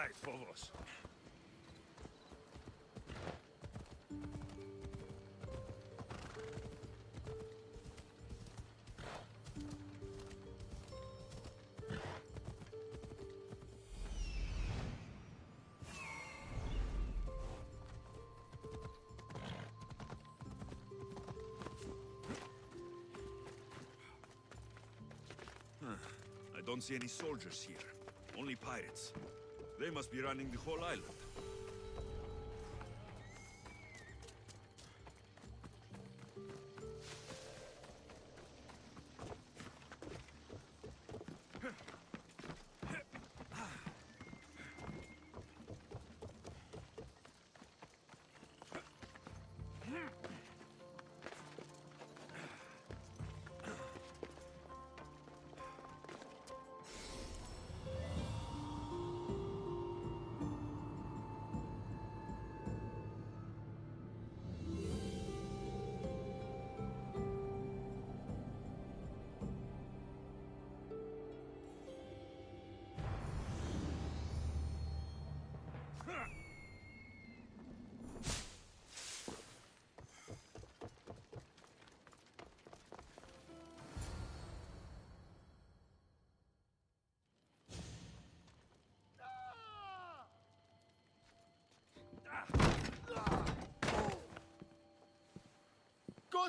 right, Phobos. I don't see any soldiers here. Only pirates. They must be running the whole island.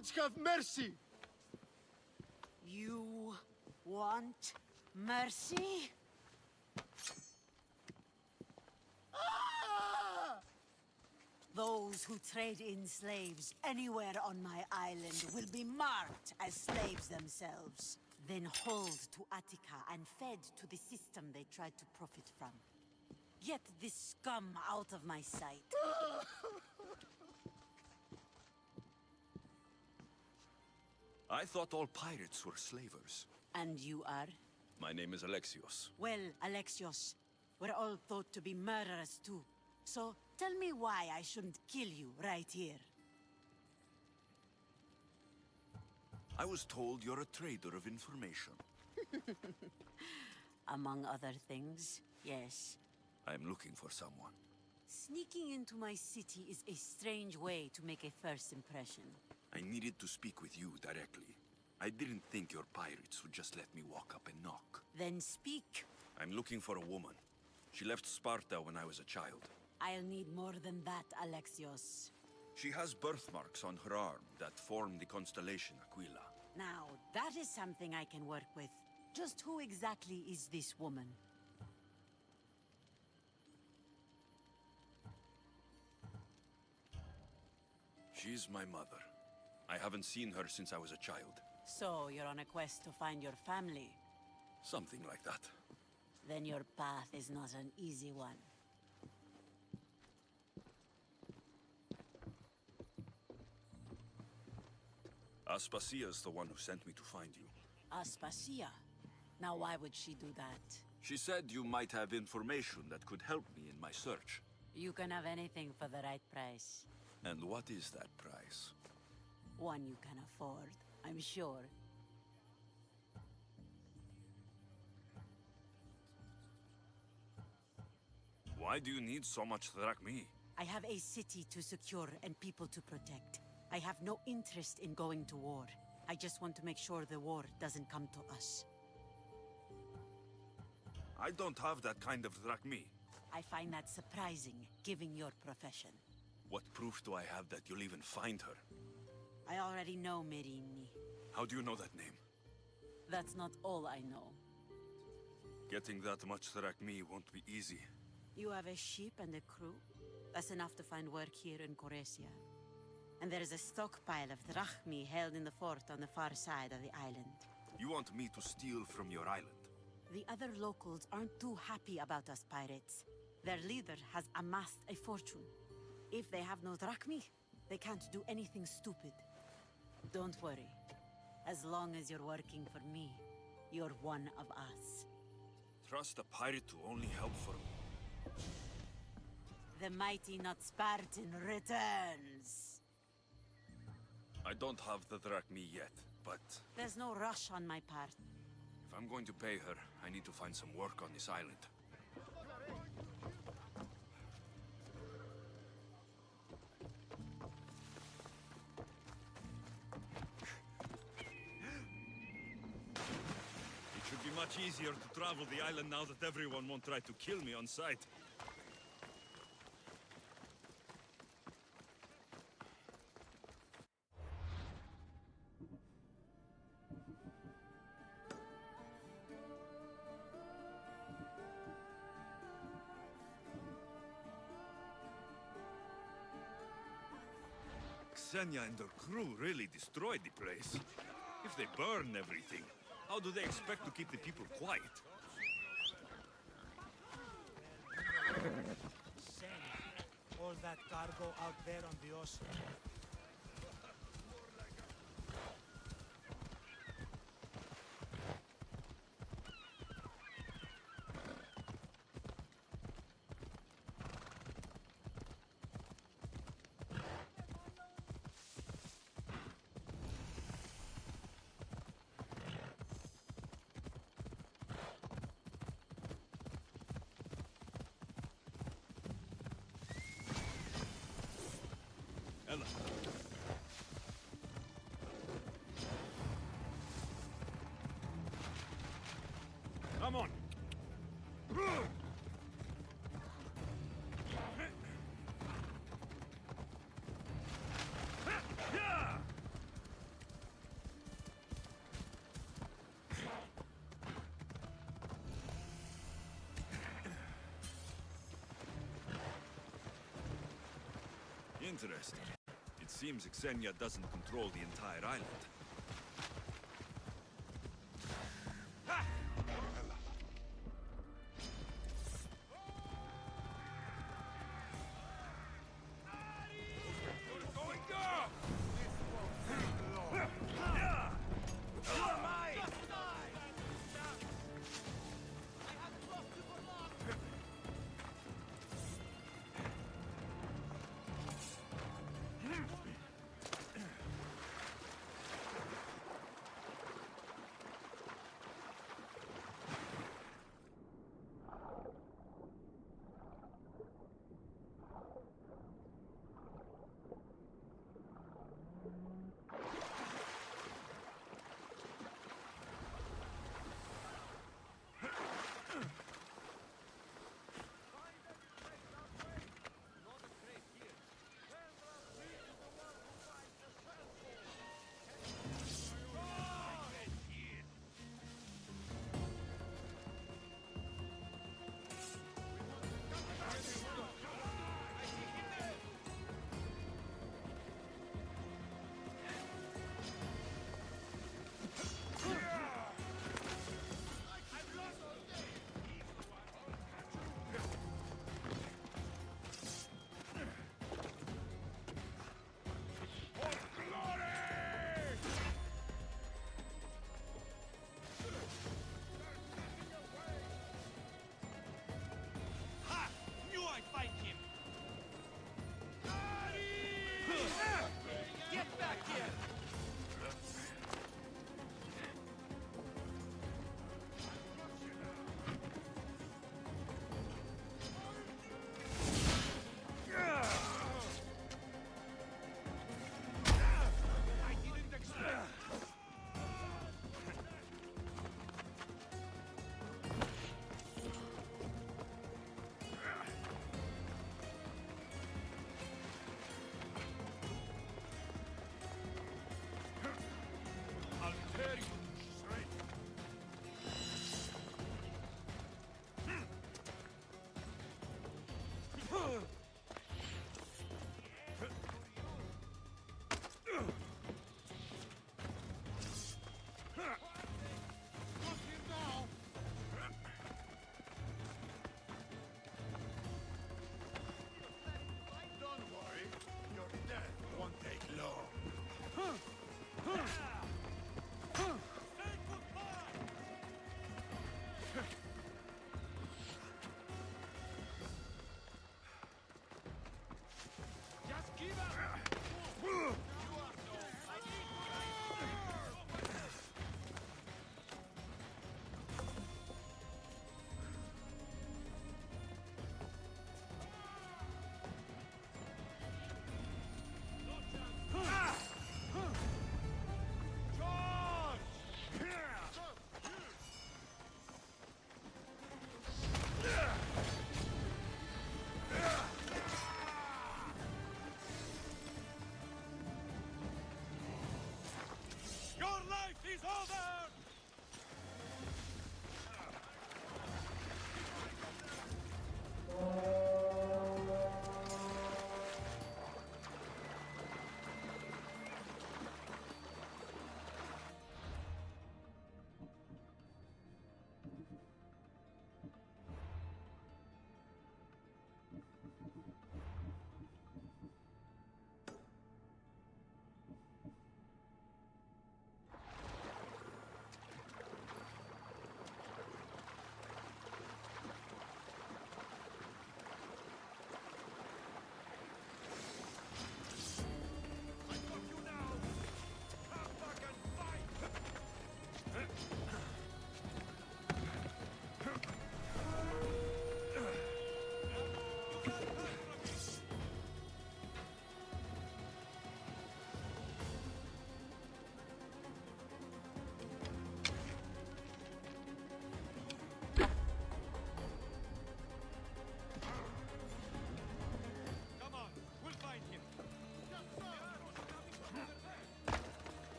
Gods have mercy! You want mercy? Those who trade in slaves anywhere on my island will be marked as slaves themselves, then hauled to Attica and fed to the system they tried to profit from. Get this scum out of my sight. I thought all pirates were slavers. And you are? My name is Alexios. Well, Alexios, we're all thought to be murderers too. So, tell me why I shouldn't kill you right here. I was told you're a trader of information. Among other things, yes. I'm looking for someone. Sneaking into my city is a strange way to make a first impression. I needed to speak with you directly. I didn't think your pirates would just let me walk up and knock. Then speak. I'm looking for a woman. She left Sparta when I was a child. I'll need more than that, Alexios. She has birthmarks on her arm that form the constellation Aquila. Now, that is something I can work with. Just who exactly is this woman? She's my mother. I haven't seen her since I was a child. So, you're on a quest to find your family? Something like that. Then your path is not an easy one. Aspasia's the one who sent me to find you. Aspasia? Now why would she do that? She said you might have information that could help me in my search. You can have anything for the right price. And what is that price? One you can afford, I'm sure. Why do you need so much drachmi? I have a city to secure and people to protect. I have no interest in going to war. I just want to make sure the war doesn't come to us. I don't have that kind of drachmi. I find that surprising, given your profession. What proof do I have that you'll even find her? I already know Merini. How do you know that name? That's not all I know. Getting that much drachmi won't be easy. You have a ship and a crew? That's enough to find work here in Coresia. And there is a stockpile of drachmi held in the fort on the far side of the island. You want me to steal from your island? The other locals aren't too happy about us pirates. Their leader has amassed a fortune. If they have no drachmi, they can't do anything stupid. Don't worry. As long as you're working for me, you're one of us. Trust a pirate to only help for... The mighty not Spartan returns! I don't have the drachmi yet, but... There's no rush on my part. if I'm going to pay her, I need to find some work on this island. be much easier to travel the island now that everyone won't try to kill me on sight. Xenia and her crew really destroyed the place. If they burn everything, how do they expect to keep the people quiet? All that cargo out there on the ocean. Ella. Come on. Interesting. It seems Xenia doesn't control the entire island.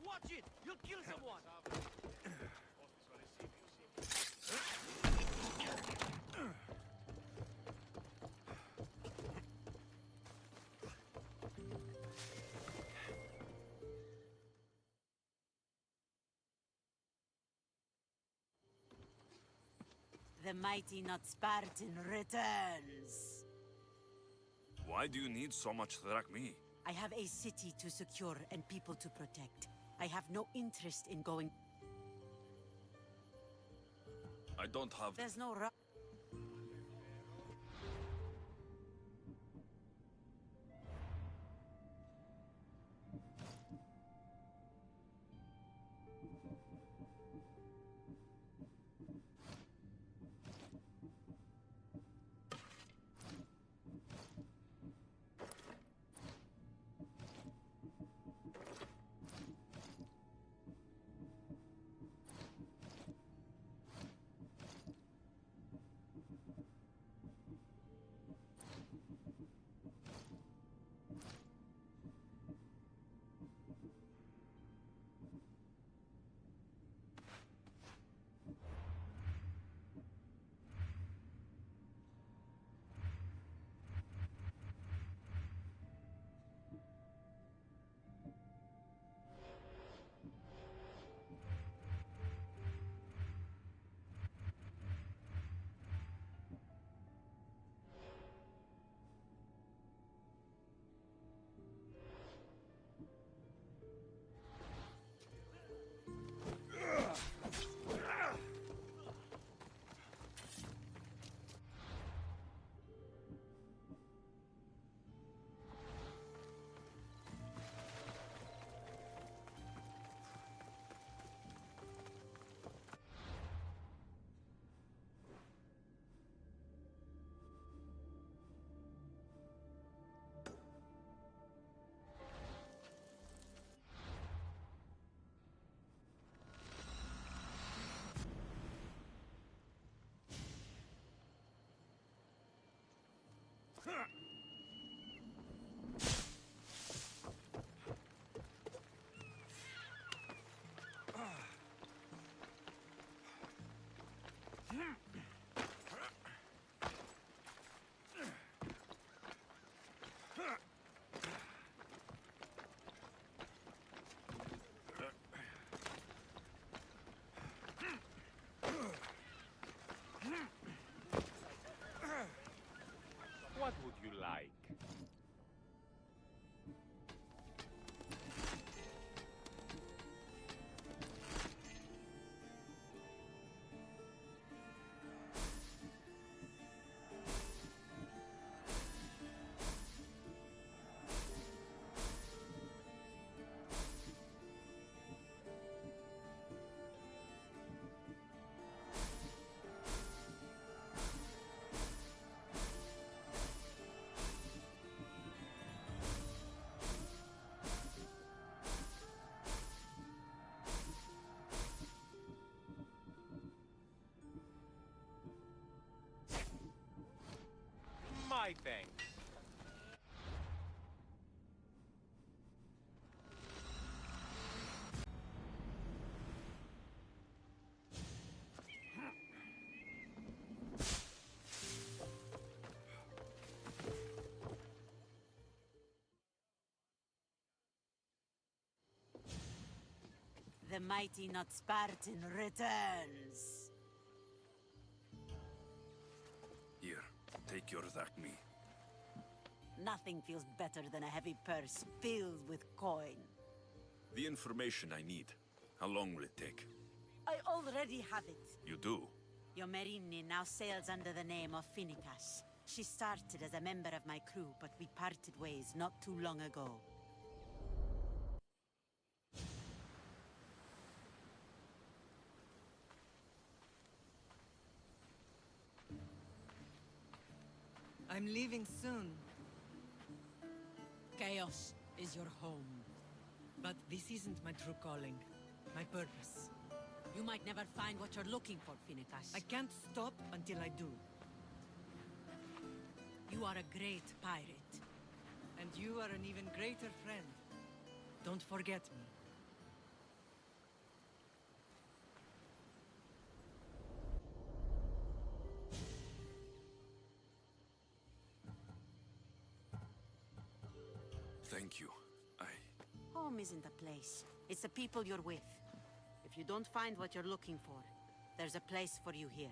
Watch it! You'll kill someone! The mighty not Spartan returns. Why do you need so much drachmi? I have a city to secure and people to protect. I have no interest in going. I don't have... There's no My thanks. The mighty not Spartan returns. Here, take your drachmi. Nothing feels better than a heavy purse filled with coin. The information I need. How long will it take? I already have it. You do? Yomerini now sails under the name of Finnegas. She started as a member of my crew, but we parted ways not too long ago. I'm leaving soon. Chaos is your home. But this isn't my true calling. My purpose. You might never find what you're looking for, Finnegas. I can't stop until I do. You are a great pirate. And you are an even greater friend. Don't forget me. Thank you. Home isn't a place. It's the people you're with. If you don't find what you're looking for, there's a place for you here.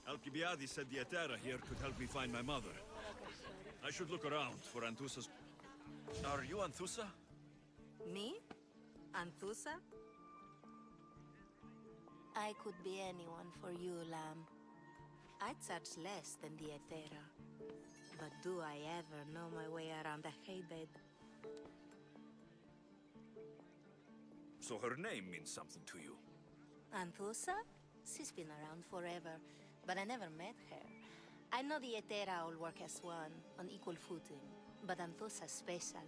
Alcibiades said the Etera here could help me find my mother. I should look around for Anthusa's... Are you Anthusa? Me? Anthusa? I could be anyone for you, Lamb. I charge less than the Etera. But do I ever know my way around a haybed? So her name means something to you. Anthusa? She's been around forever, but I never met her. I know the Etera all work as one, on equal footing. But Anthusa's special.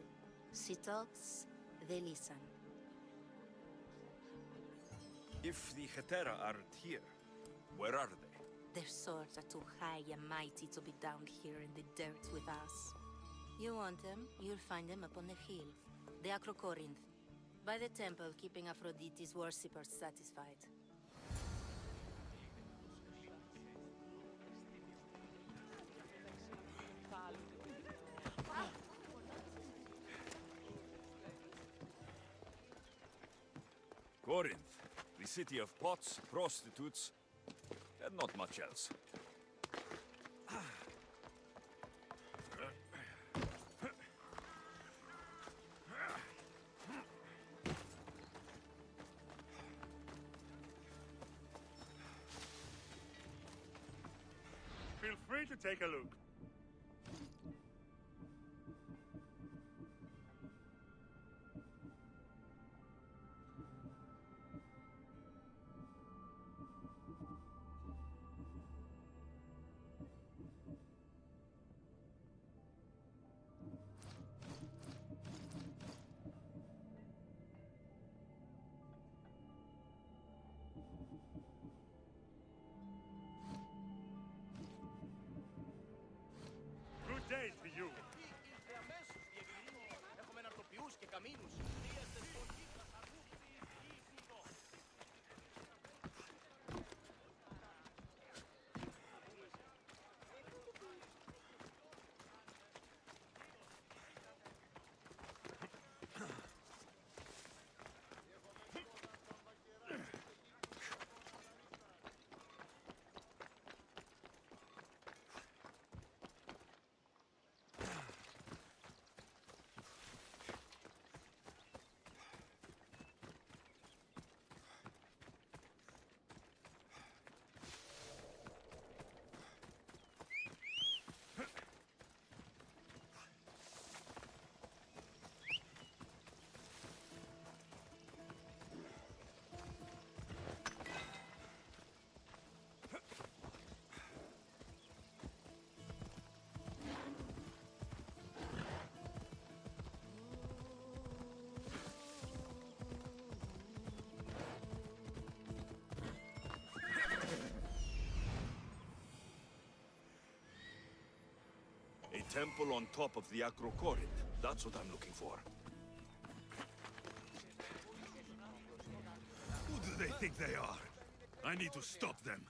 She talks, they listen. If the Hetera aren't here, where are they? Their swords are too high and mighty to be down here in the dirt with us. You want them, you'll find them up on the hill. The Acrocorinth. By the temple, keeping Aphrodite's worshippers satisfied. Corinth, the city of pots, prostitutes, and not much else. Feel free to take a look. Good day to you. temple on top of the Acrocorinth. That's what I'm looking for. Who do they think they are? I need to stop them.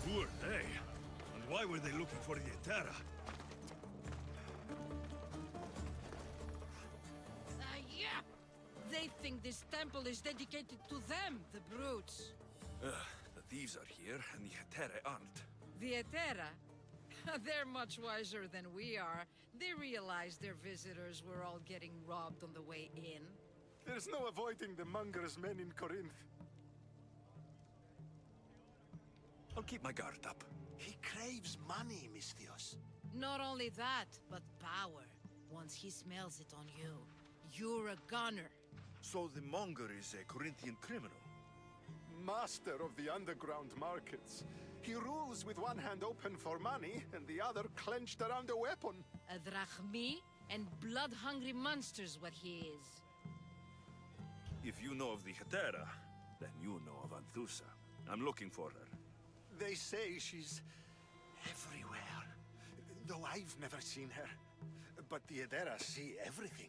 Who are they? And why were they looking for the Etera? Yeah! They think this temple is dedicated to them, the brutes. The thieves are here, and the Etera aren't. The Etera? They're much wiser than we are. They realized their visitors were all getting robbed on the way in. There's no avoiding the Monger's men in Corinth. I'll keep my guard up. He craves money, Misthios. Not only that, but power. Once he smells it on you, you're a gunner. So the Monger is a Corinthian criminal? Master of the underground markets. He rules with one hand open for money and the other clenched around a weapon. A drachmi and blood-hungry monster's what he is. If you know of the Hetera, then you know of Anthusa. I'm looking for her. They say she's everywhere, though I've never seen her. But the Edera see everything.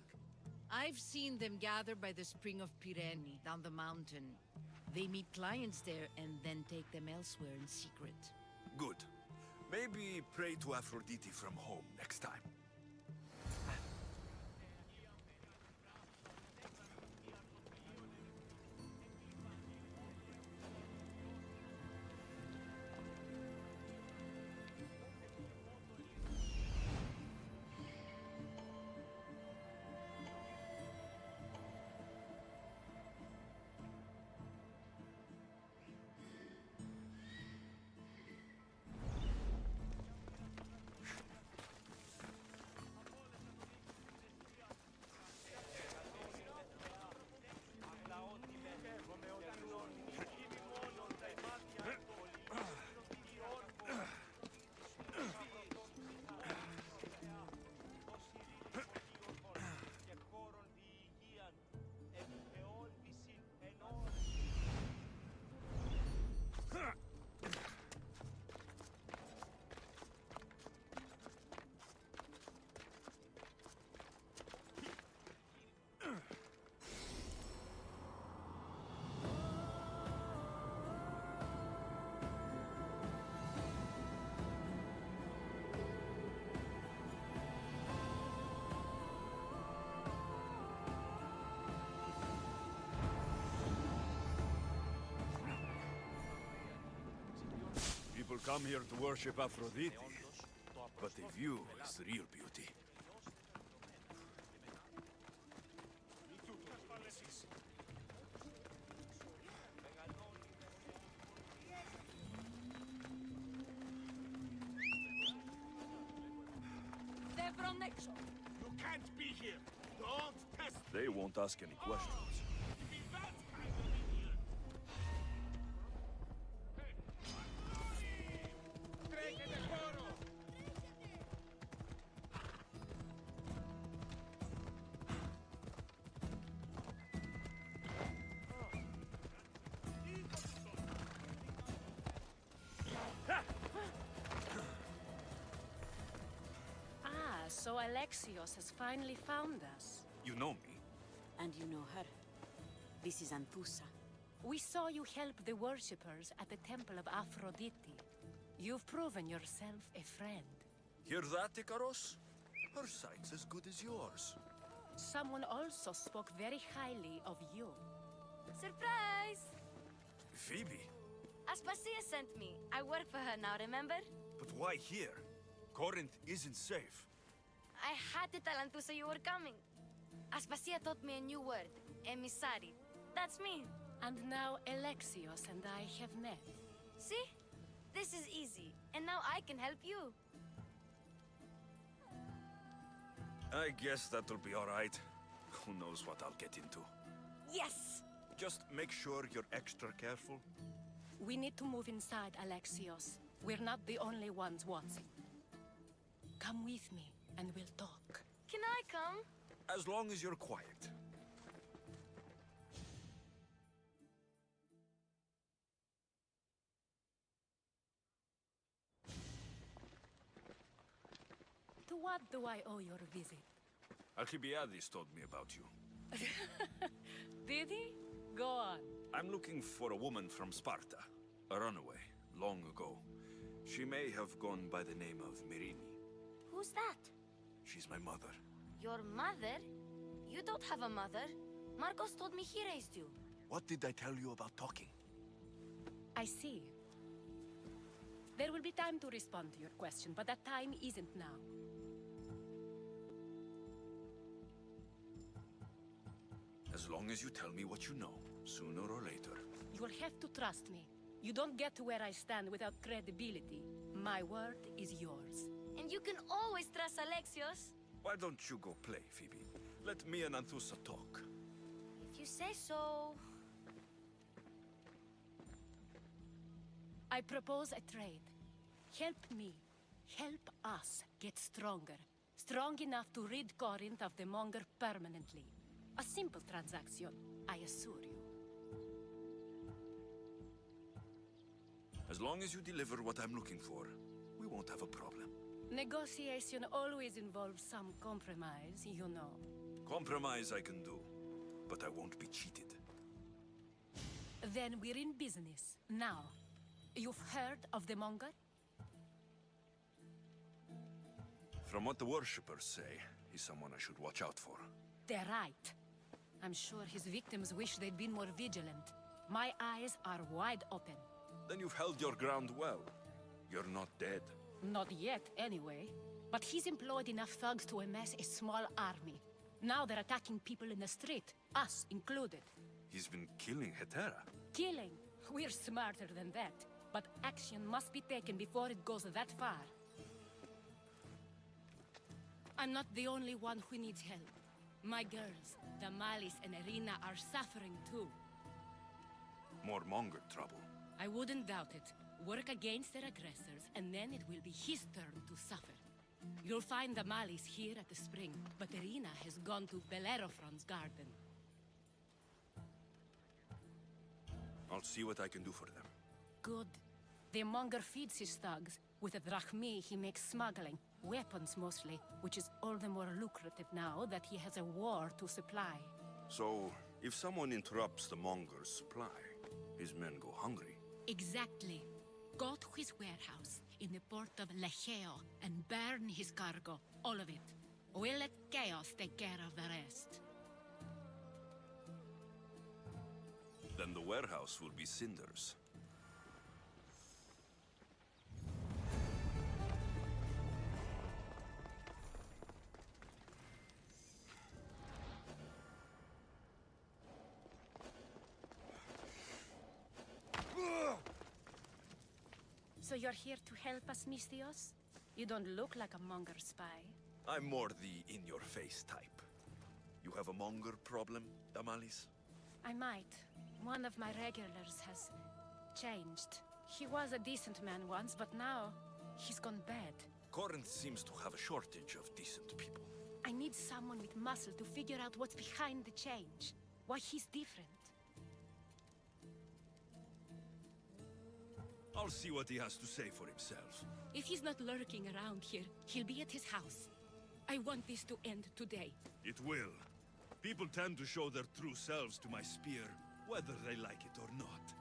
I've seen them gather by the spring of Pirene, down the mountain. They meet clients there and then take them elsewhere in secret. Good. Maybe pray to Aphrodite from home next time. People come here to worship Aphrodite, but the view is the real beauty. You can't be here. Don't test They won't ask any questions. me. That kind of idiot. So Alexios has finally found us. You know me. And you know her. This is Anthusa. We saw you help the worshippers at the Temple of Aphrodite. You've proven yourself a friend. Hear that, Ikaros? Her sight's as good as yours. Someone also spoke very highly of you. Surprise! Phoebe? Aspasia sent me. I work for her now, remember? But why here? Corinth isn't safe. I had to tell Anthusa you were coming. Aspasia taught me a new word. Emissary. That's me. And now Alexios and I have met. See? This is easy. And now I can help you. I guess that'll be all right. Who knows what I'll get into. Yes! Just make sure you're extra careful. We need to move inside, Alexios. We're not the only ones watching. Come with me, and we'll talk. Can I come? As long as you're quiet. To what do I owe your visit? Alcibiades told me about you. Did he? Go on. I'm looking for a woman from Sparta. A runaway, long ago. She may have gone by the name of Myrrine. Who's that? She's my mother. Your mother? You don't have a mother. Marcos told me he raised you. What did I tell you about talking? I see. There will be time to respond to your question, but that time isn't now. As long as you tell me what you know, sooner or later. You'll have to trust me. You don't get to where I stand without credibility. My word is yours. And you can always trust Alexios. Why don't you go play, Phoebe? Let me and Anthusa talk. If you say so... I propose a trade. Help me. Help us get stronger. Strong enough to rid Corinth of the Monger permanently. A simple transaction, I assure you. As long as you deliver what I'm looking for, we won't have a problem. Negotiation always involves some compromise, you know. Compromise I can do, but I won't be cheated. Then we're in business. Now, you've heard of the Monger? From what the worshippers say, he's someone I should watch out for. They're right. I'm sure his victims wish they'd been more vigilant. My eyes are wide open. Then you've held your ground well. You're not dead. Not yet, anyway. But he's employed enough thugs to amass a small army. Now they're attacking people in the street, us included. He's been killing Hetera. Killing? We're smarter than that. But action must be taken before it goes that far. I'm not the only one who needs help. My girls, Damalis and Irina, are suffering too. More Monger trouble. I wouldn't doubt it. Work against their aggressors, and then it will be his turn to suffer. You'll find Damalis here at the spring, but Irina has gone to Bellerophon's garden. I'll see what I can do for them. Good. The Monger feeds his thugs. With the drachmi, he makes smuggling. Weapons, mostly, which is all the more lucrative now that he has a war to supply. So, if someone interrupts the Monger's supply, his men go hungry. Exactly. Go to his warehouse in the port of Lecheo and burn his cargo, all of it. We'll let Chaos take care of the rest. Then the warehouse will be cinders. So you're here to help us, Misthios? You don't look like a Monger spy. I'm more the in-your-face type. You have a monger problem, Damalis? I might. One of my regulars has changed. He was a decent man once, but now he's gone bad. Corinth seems to have a shortage of decent people. I need someone with muscle to figure out what's behind the change. Why he's different. I'll see what he has to say for himself. If he's not lurking around here, he'll be at his house. I want this to end today. It will. People tend to show their true selves to my spear, whether they like it or not.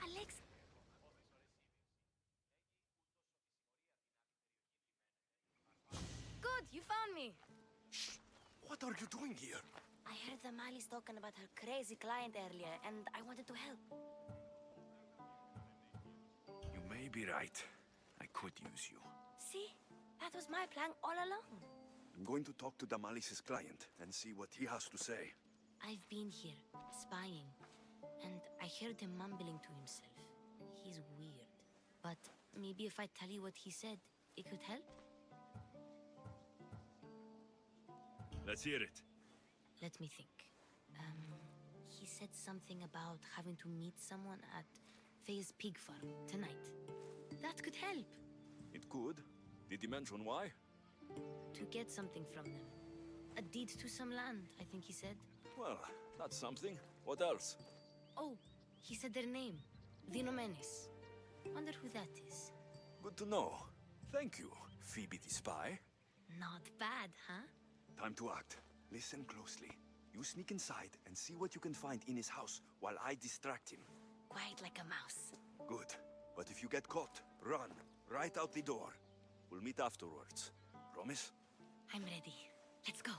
Alex, good, you found me. What are you doing here? I heard the Mali's talking about her crazy client earlier, and I wanted to help. You may be right. I could use you. See? That was my plan all along. I'm going to talk to Damalis' client and see what he has to say. I've been here, spying, and I heard him mumbling to himself. He's weird. But maybe if I tell you what he said, it could help? Let's hear it. Let me think. He said something about having to meet someone at Faye's pig farm tonight. That could help. It could. Did he mention why? To get something from them. A deed to some land, I think he said. Well, that's something. What else? Oh, he said their name. Vinomenes. Wonder who that is. Good to know. Thank you, Phoebe the spy. Not bad, huh? Time to act. Listen closely. You sneak inside and see what you can find in his house while I distract him. Quiet like a mouse. Good. But if you get caught, run. Right out the door. We'll meet afterwards. Promise? I'm ready. Let's go.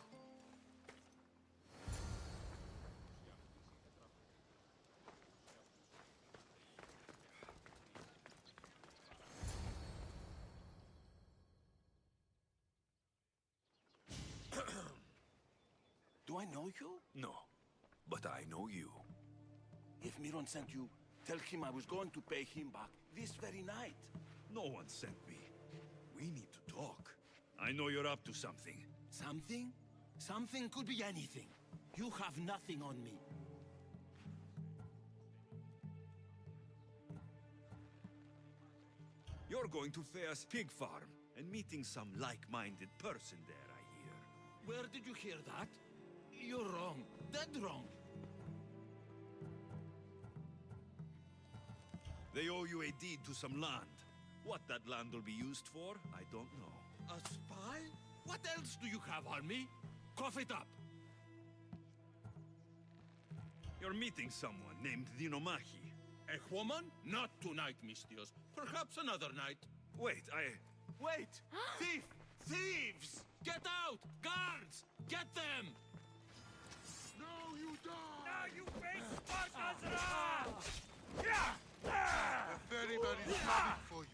Do I know you? No. But I know you. If Miron sent you, tell him I was going to pay him back this very night. No one sent me. We need to talk. I know you're up to something. Something? Something could be anything. You have nothing on me. You're going to Fea's pig farm and meeting some like-minded person there, I hear. Where did you hear that? You're wrong. Dead wrong. They owe you a deed to some land. What that land will be used for, I don't know. A spy? What else do you have on me? Cough it up. You're meeting someone named Dinomachi. A woman? Not tonight, Mistios. Perhaps another night. Wait, Wait! Thief! Thieves! Get out! Guards! Get them! No, you don't! Now you face Sparta's wrath! The ferryman is coming for you.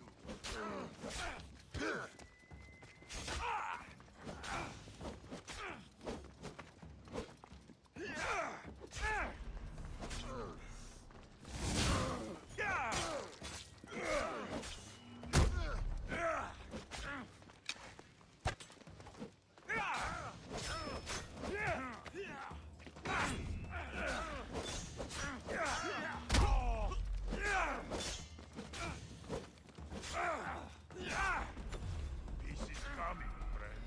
Peace is coming, friend.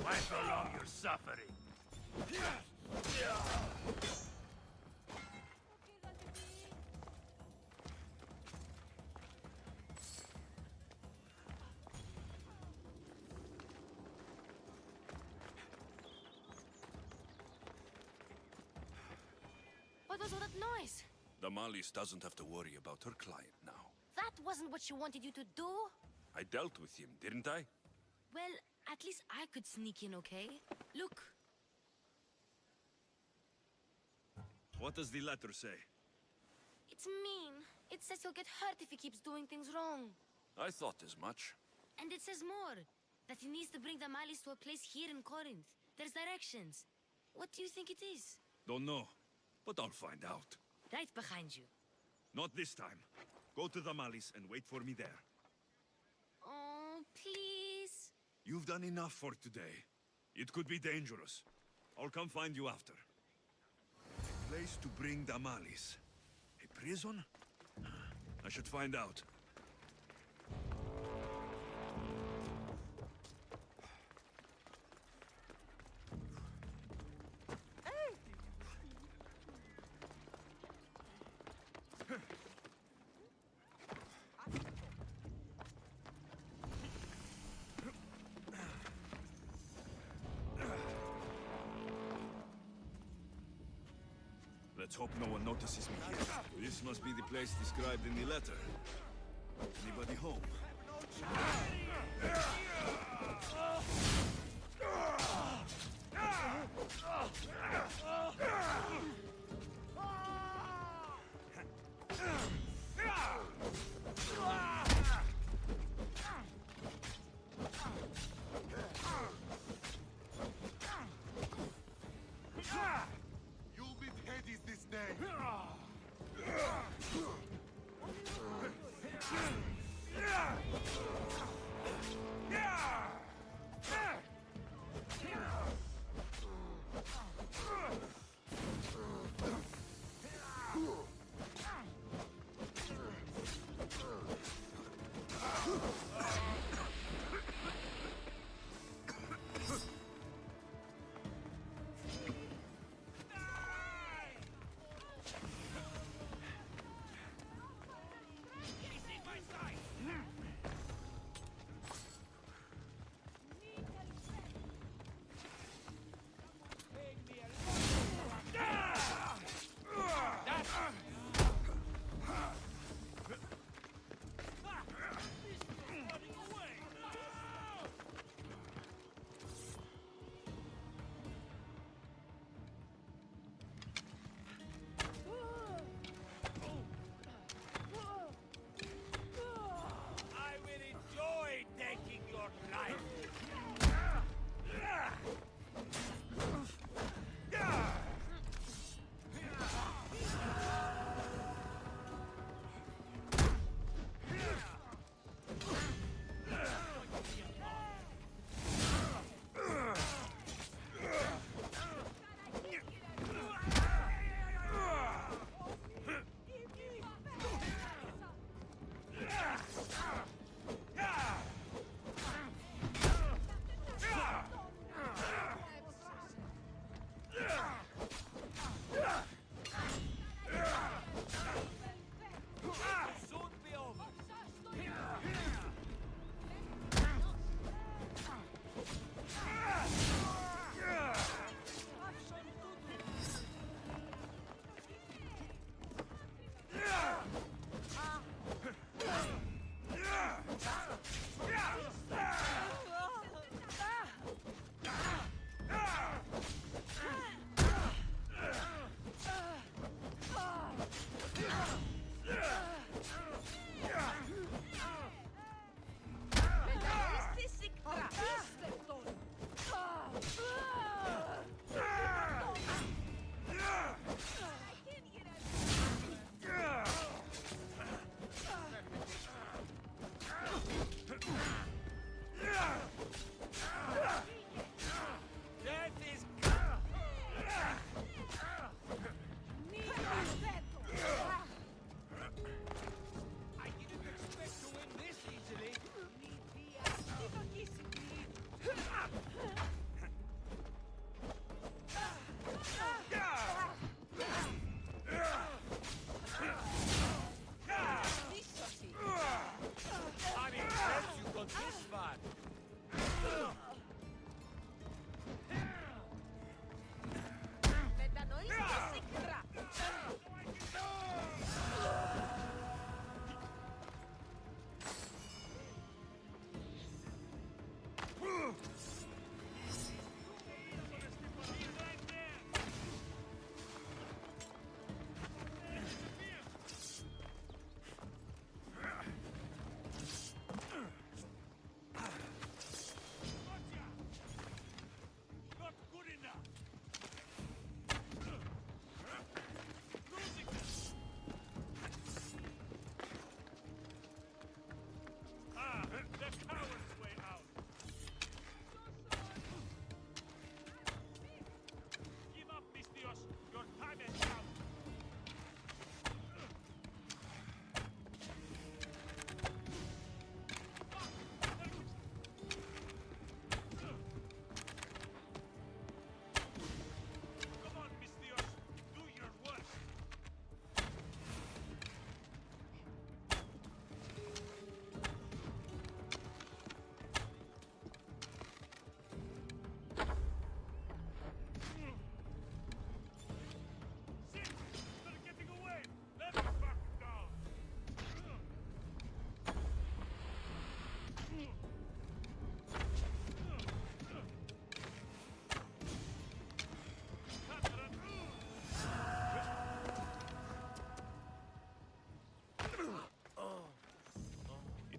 Why so long you're suffering? What was all that noise? Damalis doesn't have to worry about her client now. That wasn't what she wanted you to do? I dealt with him, didn't I? Well, at least I could sneak in, okay? Look. What does the letter say? It's mean. It says he'll get hurt if he keeps doing things wrong. I thought as much. And it says more. That he needs to bring the Malis to a place here in Corinth. There's directions. What do you think it is? Don't know, but I'll find out. Right behind you. Not this time. Go to the Malis and wait for me there. Oh, please. You've done enough for today. It could be dangerous. I'll come find you after. A place to bring the Malis. A prison? I should find out. Let's hope no one notices me here. This must be the place described in the letter. Anybody home? You'll meet Hades this day.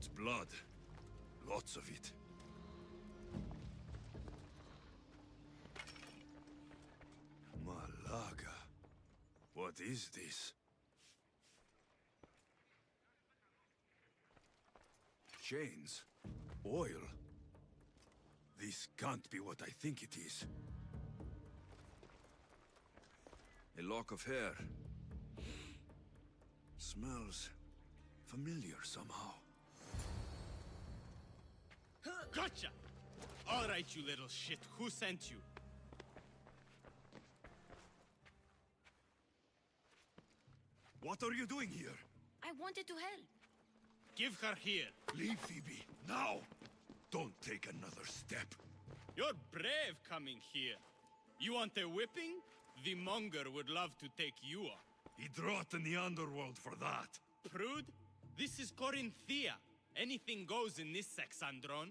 It's blood. Lots of it. Malaga. What is this? Chains? Oil? This can't be what I think it is. A lock of hair. Smells familiar somehow. Gotcha! All right, you little shit. Who sent you? What are you doing here? I wanted to help. Give her here. Leave Phoebe, now! Don't take another step. You're brave coming here. You want a whipping? The monger would love to take you on. He'd rot in the underworld for that. Prude, this is Corinthia. Anything goes in this Sexandron,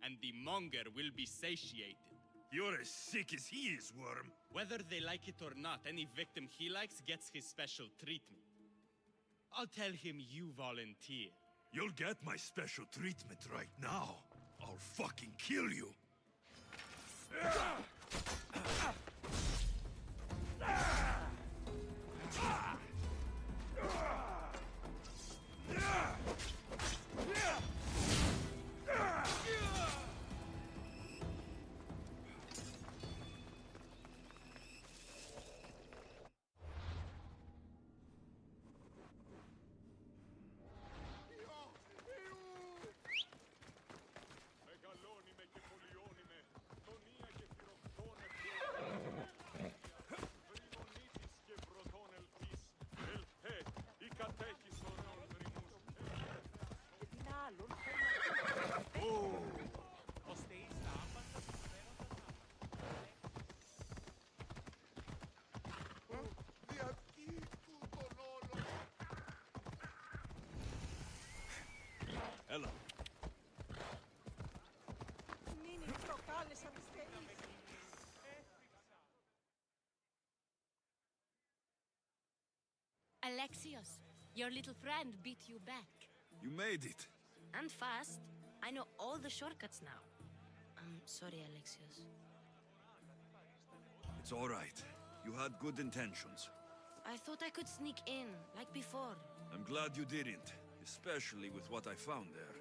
and the monger will be satiated. You're as sick as he is, Worm. Whether they like it or not, any victim he likes gets his special treatment. I'll tell him you volunteer. You'll get my special treatment right now. I'll fucking kill you. Ella. Alexios, your little friend beat you back. You made it. And fast. I know all the shortcuts now. I'm sorry, Alexios. It's all right. You had good intentions. I thought I could sneak in, like before. I'm glad you didn't, especially with what I found there.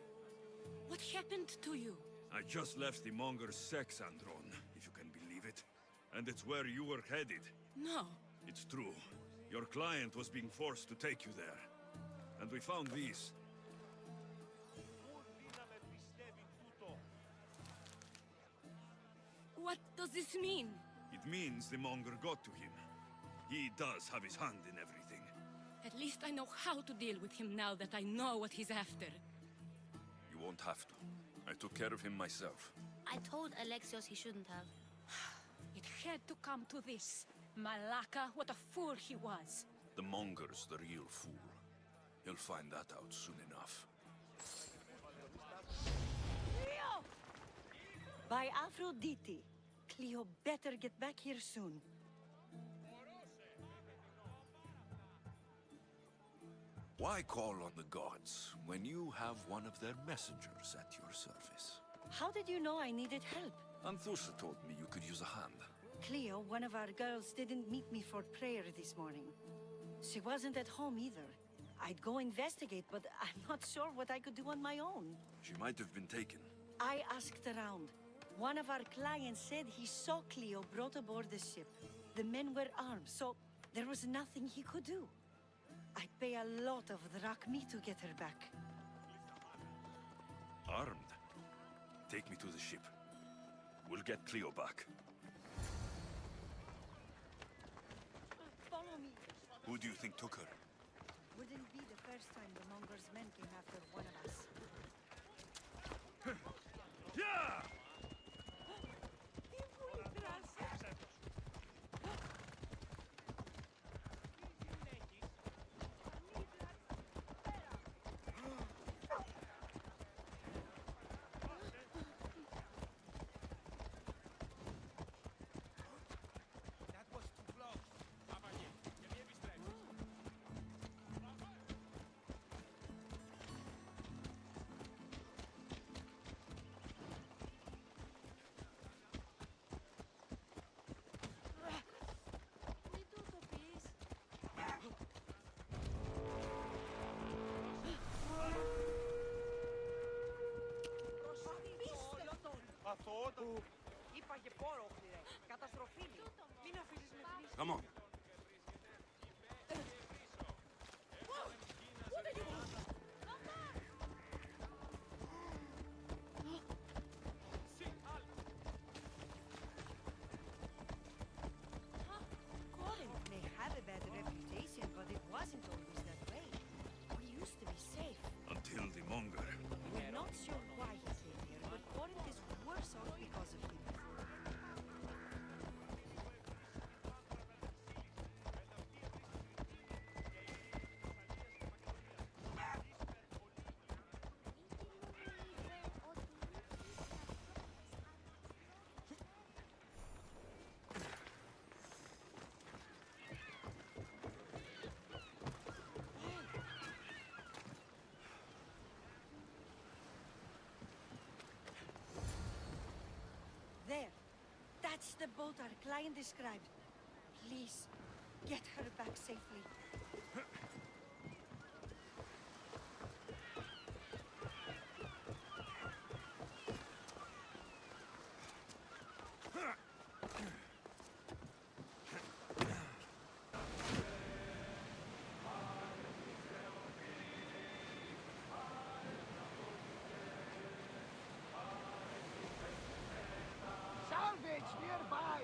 What happened to you? I just left the Monger's Sexandron, if you can believe it. And it's where you were headed. No. It's true. Your client was being forced to take you there. And we found these. What does this mean? It means the Monger got to him. He does have his hand in everything. At least I know how to deal with him now that I know what he's after. You won't have to. I took care of him myself. I told Alexios he shouldn't have. It had to come to this. Malaka, what a fool he was. The Monger's the real fool. He'll find that out soon enough. Cleo! By Aphrodite. Cleo better get back here soon. Why call on the gods when you have one of their messengers at your service? How did you know I needed help? Anthusa told me you could use a hand. Cleo, one of our girls, didn't meet me for prayer this morning. She wasn't at home either. I'd go investigate, but I'm not sure what I could do on my own. She might have been taken. I asked around. One of our clients said he saw Cleo brought aboard the ship. The men were armed, so there was nothing he could do. I'd pay a lot of drachmi to get her back. Armed? Take me to the ship. We'll get Cleo back. Follow me. Who do you think took her? Wouldn't be the first time the Monger's men came after one of us. Yeah! That was too close. Cavalier, che lievi stretto. Αθωότατο. Είπα και πόρο, χληρέ. Καταστροφή. Μην αφήσεις με πνίσεις. Come on. Corinth may have a bad reputation, but it wasn't always that way. We used to be safe. Until the Monger. We're not sure why he came here, but Corinth is worse off because of him. There. That's the boat our client described. Please, get her back safely. Salvage nearby.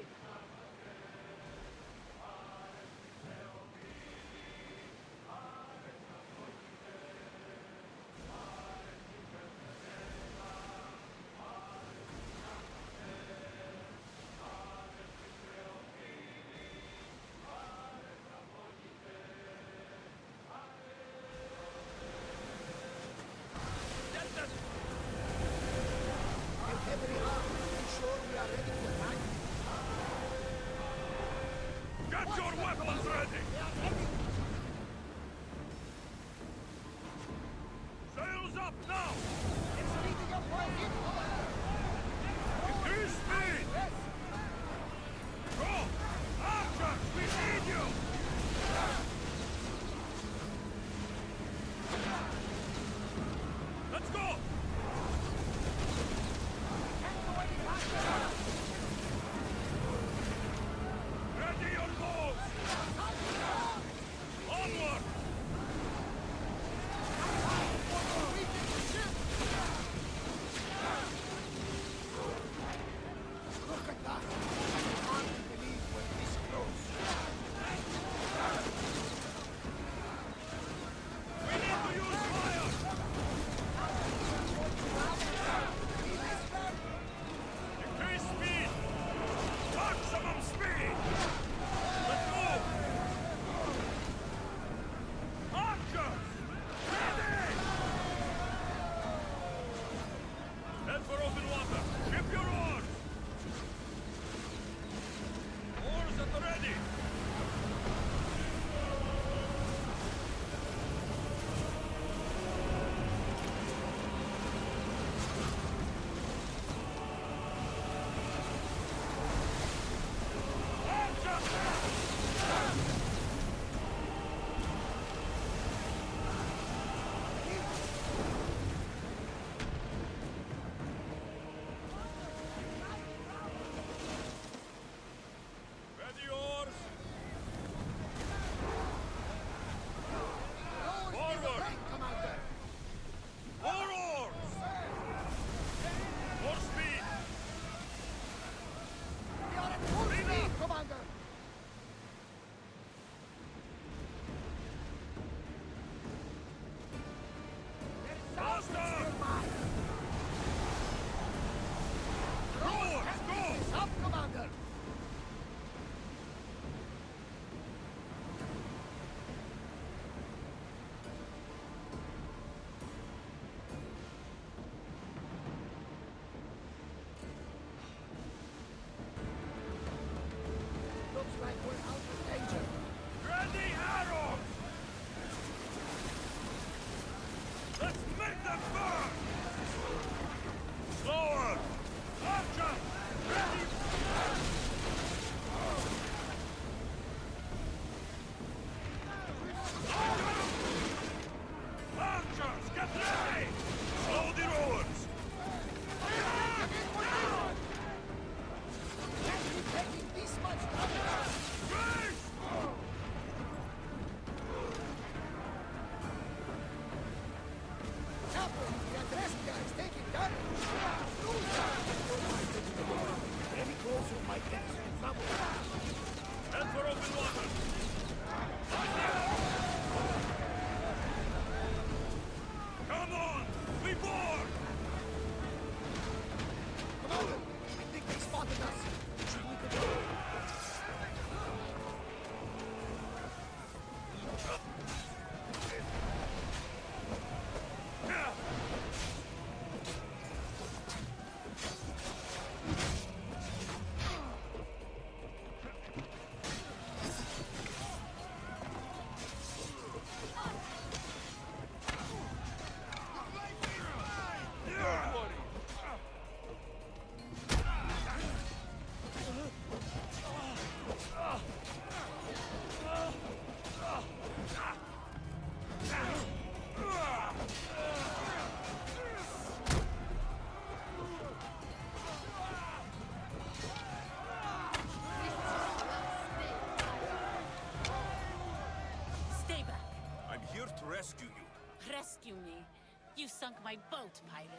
sunk my boat, pirate.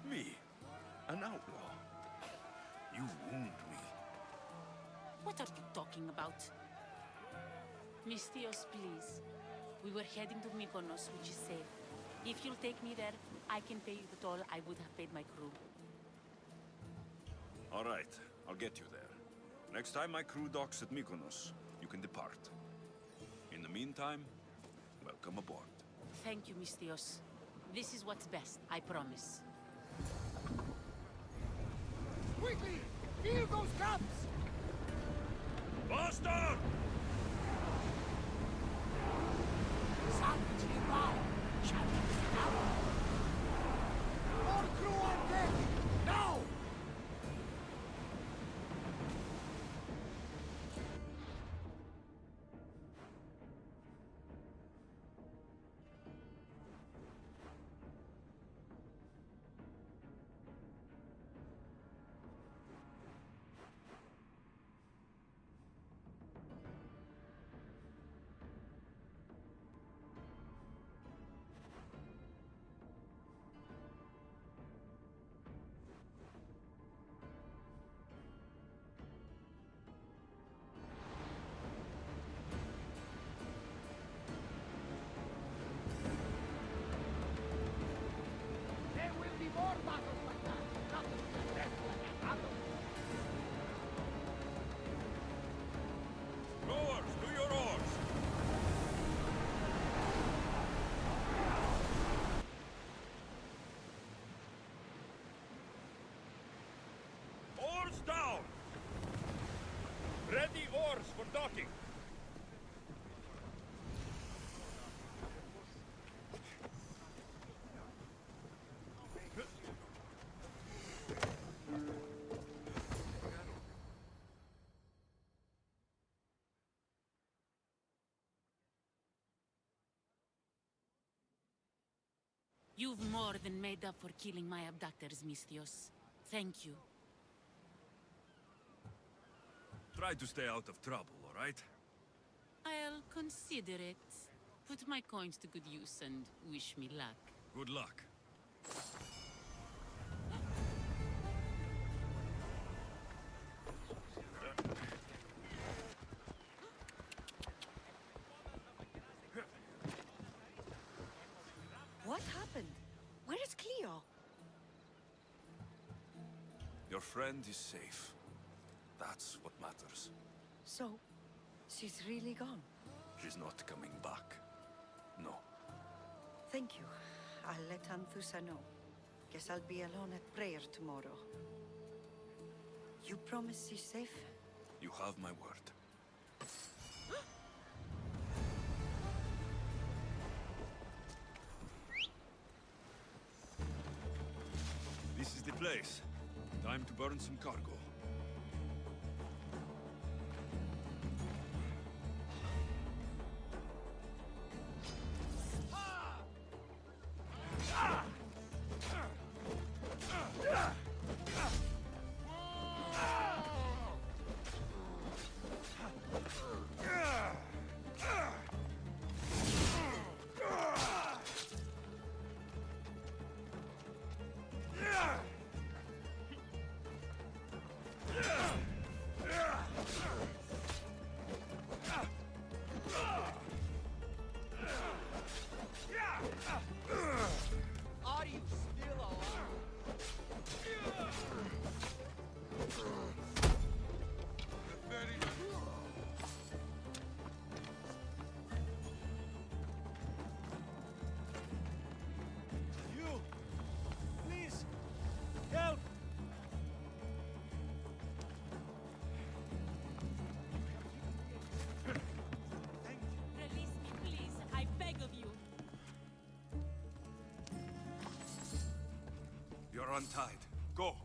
Me? An outlaw? You wound me. What are you talking about? Mistios, please. We were heading to Mykonos, which is safe. If you'll take me there, I can pay you the toll I would have paid my crew. All right, I'll get you there. Next time my crew docks at Mykonos, you can depart. In the meantime, welcome aboard. Thank you, Mistios. This is what's best, I promise. Quickly! Fill those cups! Bastard! Salvage nearby! Shall we get out? More crew on deck! Now! There will be more battles like that. Nothing can rest like a battle. Rowers, do your oars! Oars down! Ready oars for docking! You've more than made up for killing my abductors, Mistios. Thank you. Try to stay out of trouble, all right? I'll consider it. Put my coins to good use and wish me luck. Good luck. What happened? Where is Cleo? Your friend is safe. That's what matters. So, she's really gone. She's not coming back. No. Thank you. I'll let Anthusa know. Guess I'll be alone at prayer tomorrow. You promise she's safe? You have my word. This is the place. Time to burn some cargo. Are you still alive? You! Please! Help! Release me, please. I beg of you. You're untied. Go.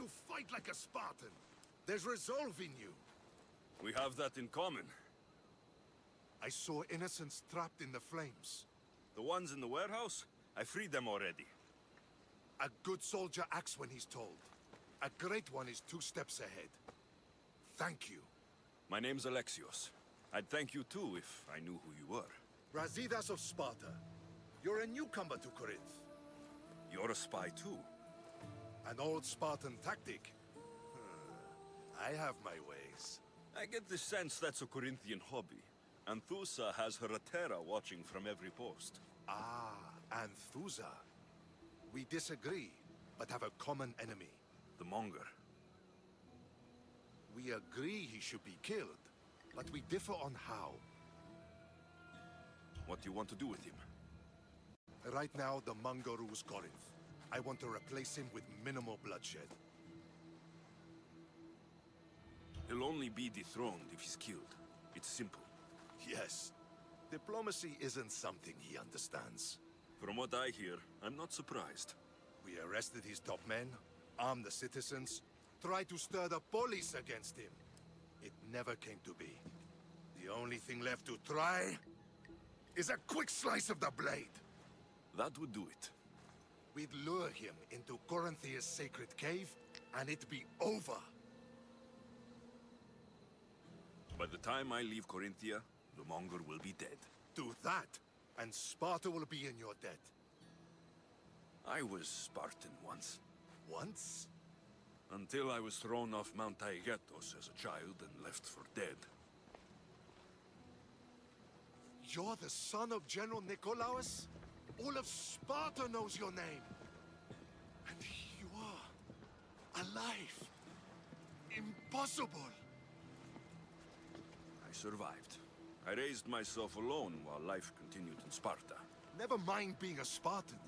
fight like a Spartan. There's resolve in you. We have that in common. I saw innocents trapped in the flames. The ones in the warehouse? I freed them already. A good soldier acts when he's told. A great one is 2 steps ahead. Thank you. My name's Alexios. I'd thank you too if I knew who you were. Brasidas of Sparta. You're a newcomer to Corinth. You're a spy too. An old Spartan tactic. I have my ways. I get the sense that's a Corinthian hobby. Anthusa has her Atera watching from every post. Ah, Anthusa. We disagree, but have a common enemy. The Monger. We agree he should be killed, but we differ on how. What do you want to do with him? Right now, the Monger rules Corinth. I want to replace him with minimal bloodshed. He'll only be dethroned if he's killed. It's simple. Yes. Diplomacy isn't something he understands. From what I hear, I'm not surprised. We arrested his top men, armed the citizens, tried to stir the police against him. It never came to be. The only thing left to try is a quick slice of the blade. That would do it. We'd lure him into Corinthia's sacred cave, and it'd be over. By the time I leave Corinthia, the Monger will be dead. Do that, and Sparta will be in your debt. I was Spartan once. Once? Until I was thrown off Mount Taygetos as a child and left for dead. You're the son of General Nikolaos? All of Sparta knows your name. And you are alive. Impossible. I survived. I raised myself alone while life continued in Sparta. Never mind being a Spartan.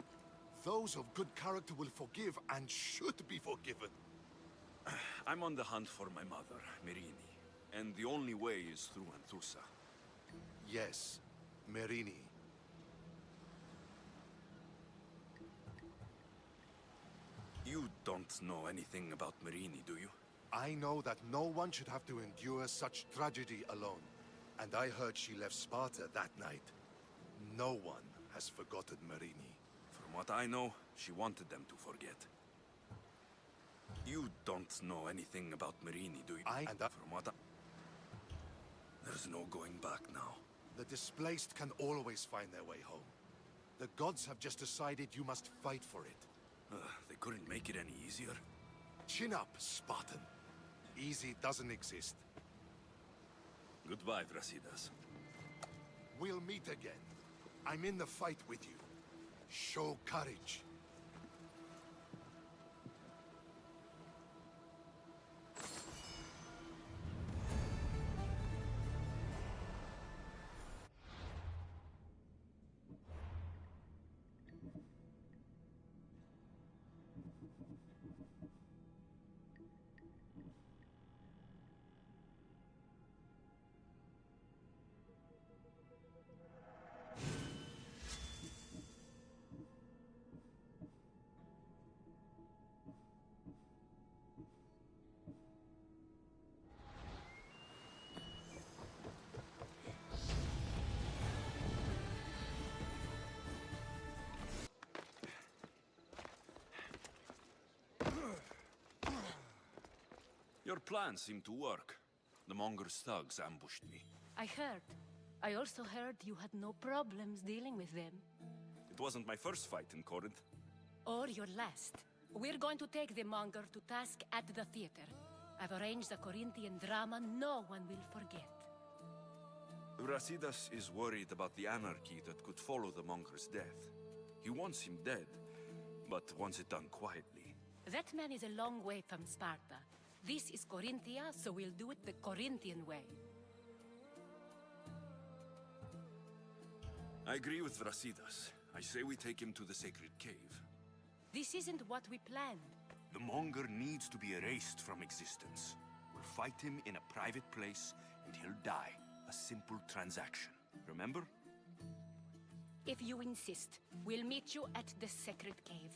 Those of good character will forgive and should be forgiven. I'm on the hunt for my mother, Merini. And the only way is through Anthusa. Yes, Merini. You don't know anything about Merini, do you? I know that no one should have to endure such tragedy alone. And I heard she left Sparta that night. No one has forgotten Merini. From what I know, she wanted them to forget. You don't know anything about Merini, do you? From what I... There's no going back now. The displaced can always find their way home. The gods have just decided you must fight for it. They couldn't make it any easier. Chin up, Spartan. Easy doesn't exist. Goodbye, Brasidas. We'll meet again. I'm in the fight with you. Show courage. Your plan seemed to work. The Monger's thugs ambushed me. I heard. I also heard you had no problems dealing with them. It wasn't my first fight in Corinth. Or your last. We're going to take the monger to task at the theater. I've arranged a Corinthian drama no one will forget. Brasidas is worried about the anarchy that could follow the Monger's death. He wants him dead, but wants it done quietly. That man is a long way from Sparta. This is Corinthia, so we'll do it the Corinthian way. I agree with Brasidas. I say we take him to the sacred cave. This isn't what we planned. The Monger needs to be erased from existence. We'll fight him in a private place, and he'll die. A simple transaction. Remember? If you insist, we'll meet you at the sacred cave.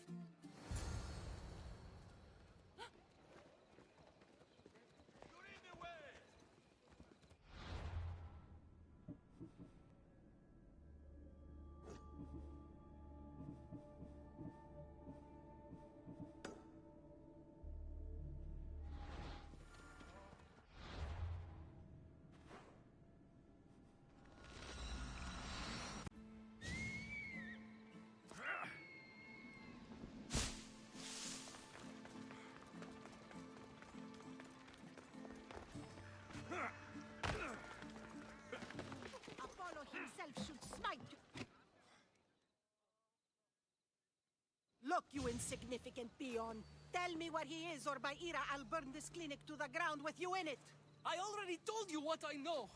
Look, you insignificant peon. Tell me where he is, or by Ira, I'll burn this clinic to the ground with you in it. I already told you what I know.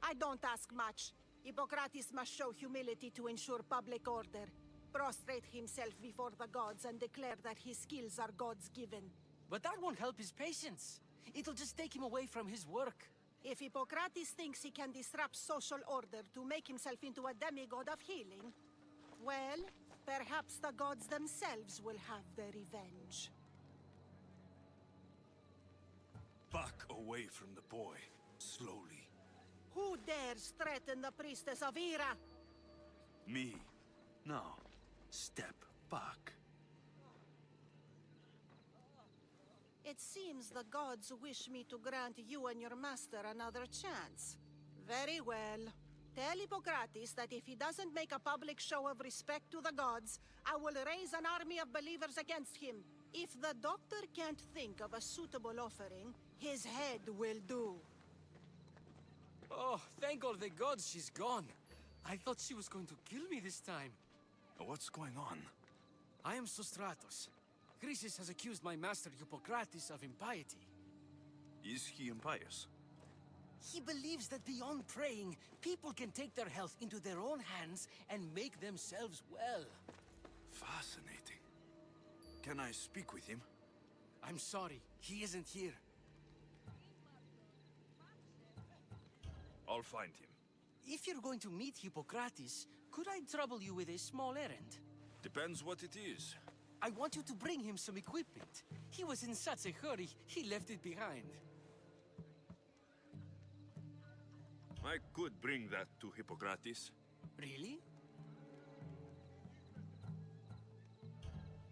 I don't ask much. Hippocrates must show humility to ensure public order. Prostrate himself before the gods and declare that his skills are gods given. But that won't help his patients. It'll just take him away from his work. If Hippocrates thinks he can disrupt social order to make himself into a demigod of healing, well, perhaps the gods themselves will have their revenge. Back away from the boy, slowly. Who dares threaten the priestess of Ira? Me. Now, step back. It seems the gods wish me to grant you and your master another chance. Very well. Tell Hippocrates that if he doesn't make a public show of respect to the gods, I will raise an army of believers against him. If the doctor can't think of a suitable offering, his head will do. Oh, thank all the gods she's gone. I thought she was going to kill me this time. What's going on? I am Sostratos. Chrysis has accused my master Hippocrates of impiety. Is he impious? He believes that beyond praying, people can take their health into their own hands and make themselves well. Fascinating. Can I speak with him? I'm sorry, he isn't here. I'll find him. If you're going to meet Hippocrates, could I trouble you with a small errand? Depends what it is. I want you to bring him some equipment. He was in such a hurry, he left it behind. I could bring that to Hippocrates. Really?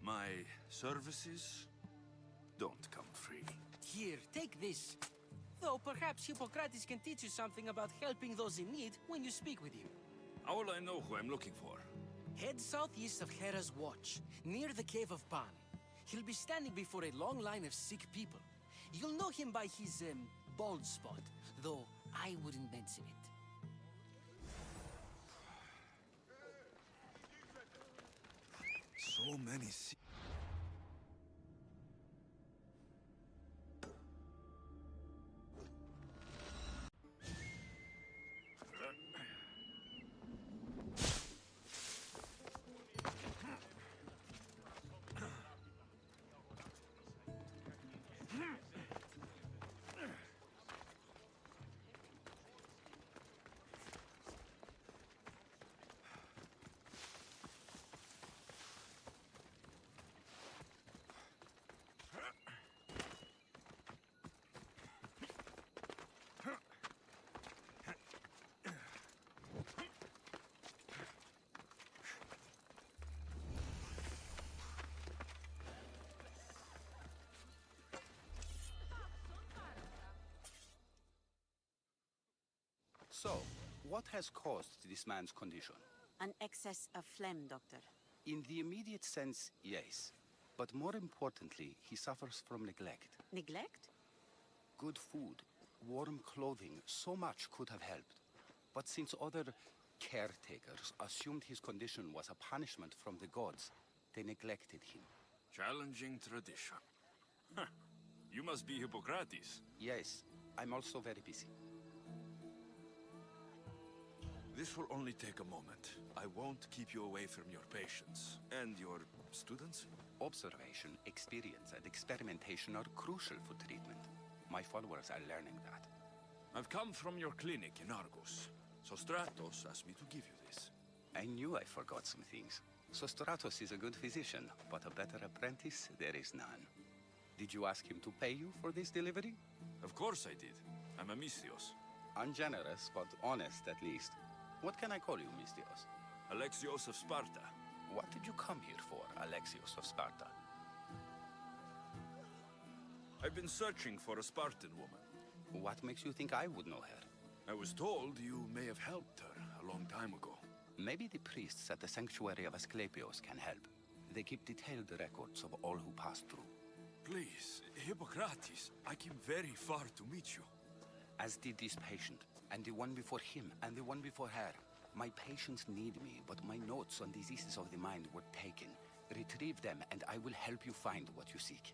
My services don't come free. Here, take this. Though perhaps Hippocrates can teach you something about helping those in need when you speak with him. How will I know who I'm looking for? Head southeast of Hera's Watch, near the Cave of Pan. He'll be standing before a long line of sick people. You'll know him by his, bald spot, though I wouldn't mention it. So many So, what has caused this man's condition? An excess of phlegm, Doctor. In the immediate sense, yes. But more importantly, he suffers from neglect. Neglect? Good food, warm clothing, so much could have helped. But since other caretakers assumed his condition was a punishment from the gods, they neglected him. Challenging tradition. Huh. You must be Hippocrates. Yes, I'm also very busy. This will only take a moment. I won't keep you away from your patients. And your students? Observation, experience, and experimentation are crucial for treatment. My followers are learning that. I've come from your clinic in Argos. Sostratos asked me to give you this. I knew I forgot some things. Sostratos is a good physician, but a better apprentice there is none. Did you ask him to pay you for this delivery? Of course I did. I'm a Mystios. Ungenerous, but honest at least. What can I call you, Mystios? Alexios of Sparta. What did you come here for, Alexios of Sparta? I've been searching for a Spartan woman. What makes you think I would know her? I was told you may have helped her a long time ago. Maybe the priests at the sanctuary of Asclepios can help. They keep detailed records of all who pass through. Please, Hippocrates, I came very far to meet you. As did this patient, and the one before him, and the one before her. My patients need me, but my notes on diseases of the mind were taken. Retrieve them, and I will help you find what you seek.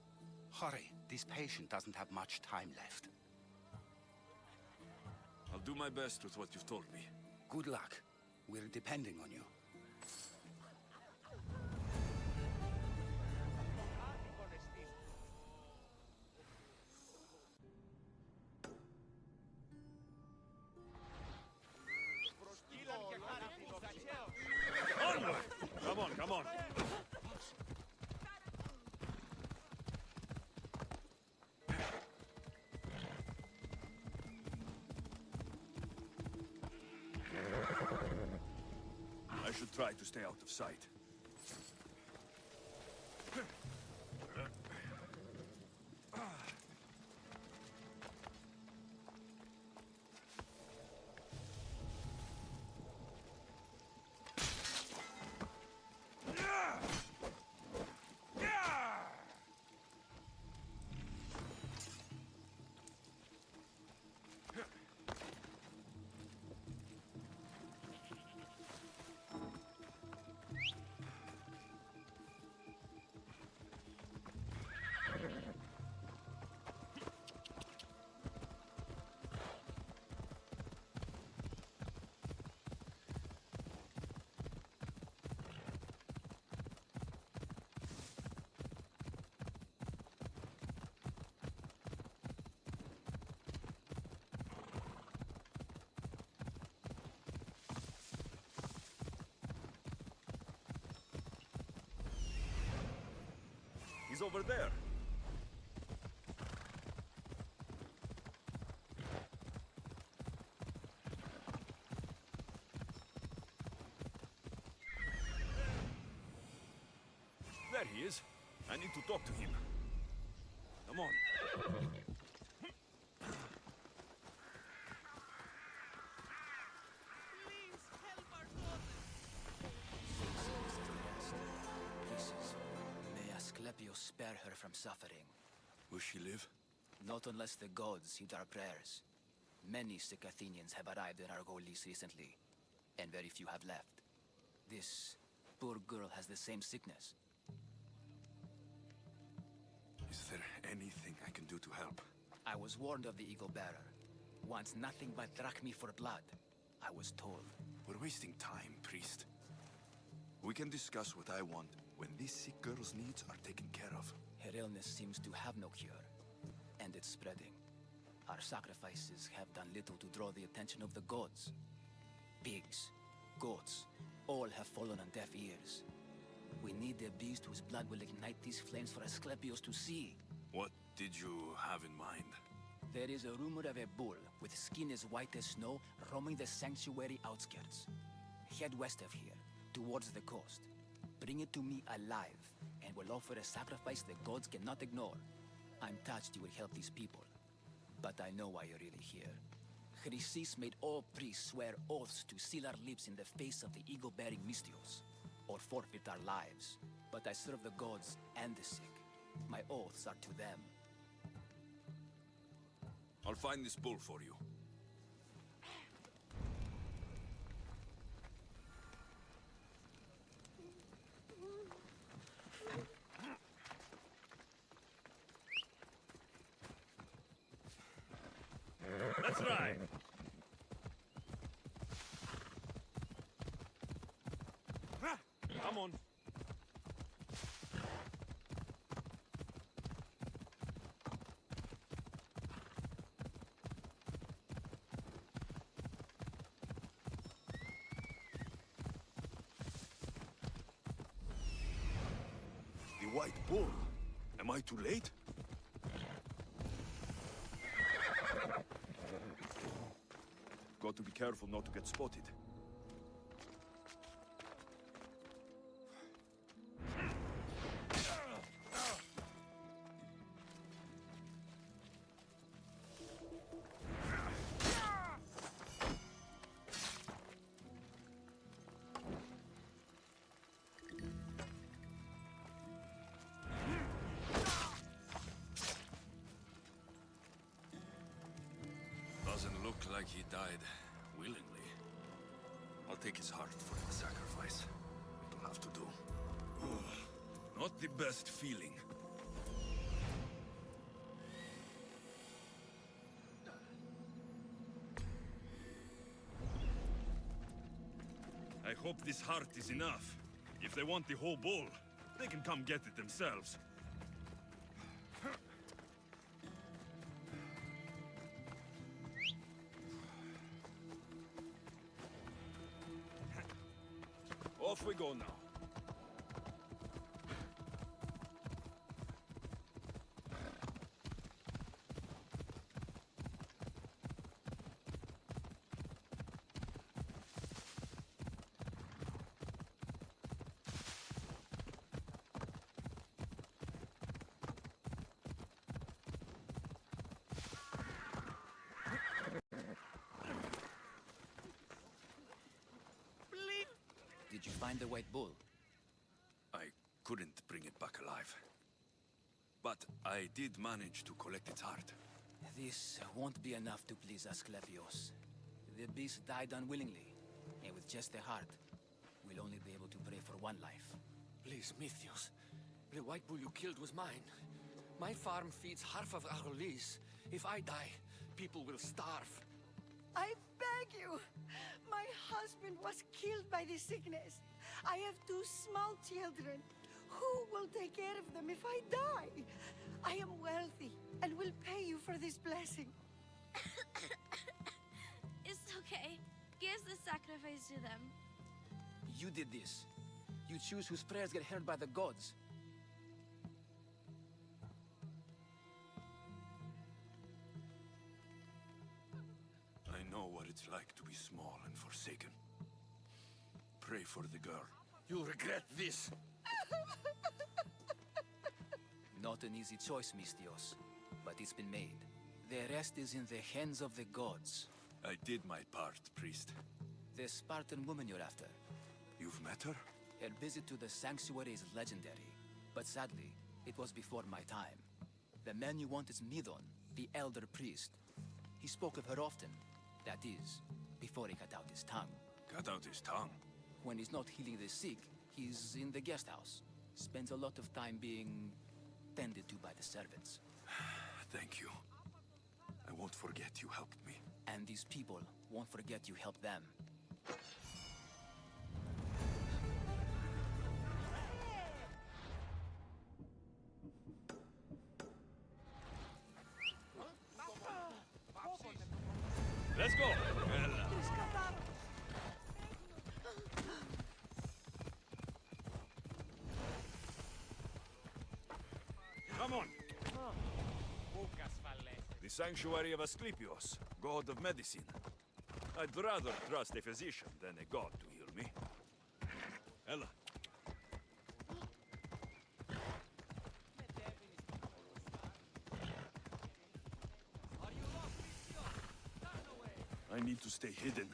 Hurry, this patient doesn't have much time left. I'll do my best with what you've told me. Good luck. We're depending on you. Onward! Come on, come on. I should try to stay out of sight. He's over there. There he is. I need to talk to him. Come on. May Asclepius spare her from suffering. Will she live? Not unless the gods heed our prayers. Many sick Athenians have arrived in Argolis recently, and very few have left. This poor girl has the same sickness. Is there anything I can do to help? I was warned of the Eagle Bearer. Wants nothing but drachmi for blood. I was told. We're wasting time, priest. We can discuss what I want when this sick girl's needs are taken care of. Her illness seems to have no cure, and it's spreading. Our sacrifices have done little to draw the attention of the gods. Pigs, goats, all have fallen on deaf ears. We need a beast whose blood will ignite these flames for Asclepius to see. What did you have in mind? There is a rumor of a bull with skin as white as snow roaming the sanctuary outskirts. Head west of here, towards the coast. Bring it to me alive, and we'll offer a sacrifice the gods cannot ignore. I'm touched you will help these people, but I know why you're really here. Chrysis made all priests swear oaths to seal our lips in the face of the eagle-bearing Mystios, or forfeit our lives. But I serve the gods and the sick. My oaths are to them. I'll find this bull for you. Let's ride! Come on. The white bull. Am I too late? Got to be careful not to get spotted. Doesn't look like he died willingly. I'll take his heart for the sacrifice. It'll have to do. Not the best feeling. I hope this heart is enough. If they want the whole bull, they can come get it themselves. Off we go now. Did you find the white bull? I couldn't bring it back alive. But I did manage to collect its heart. This won't be enough to please Asclepios. The beast died unwillingly, and with just the heart, we'll only be able to pray for one life. Please, Mythios. The white bull you killed was mine. My farm feeds half of Argolis. If I die, people will starve. I beg you! My husband was killed by the sickness. I have 2 small children. Who will take care of them if I die? I am wealthy and will pay you for this blessing. It's okay. Give the sacrifice to them. You did this. You choose whose prayers get heard by the gods. I know what it's like to be small and forsaken. Pray for the girl. You'll regret this. Not an easy choice, Mystios, but it's been made. The rest is in the hands of the gods. I did my part, priest. The Spartan woman you're after. You've met her? Her visit to the sanctuary is legendary, but sadly, it was before my time. The man you want is Midon, the elder priest. He spoke of her often. That is, before he cut out his tongue. Cut out his tongue? When he's not healing the sick, he's in the guest house. Spends a lot of time being tended to by the servants. Thank you. I won't forget you helped me. And these people won't forget you helped them. Let's go! Come on! The sanctuary of Asclepios, god of medicine. I'd rather trust a physician than a god to heal me. Ella. I need to stay hidden.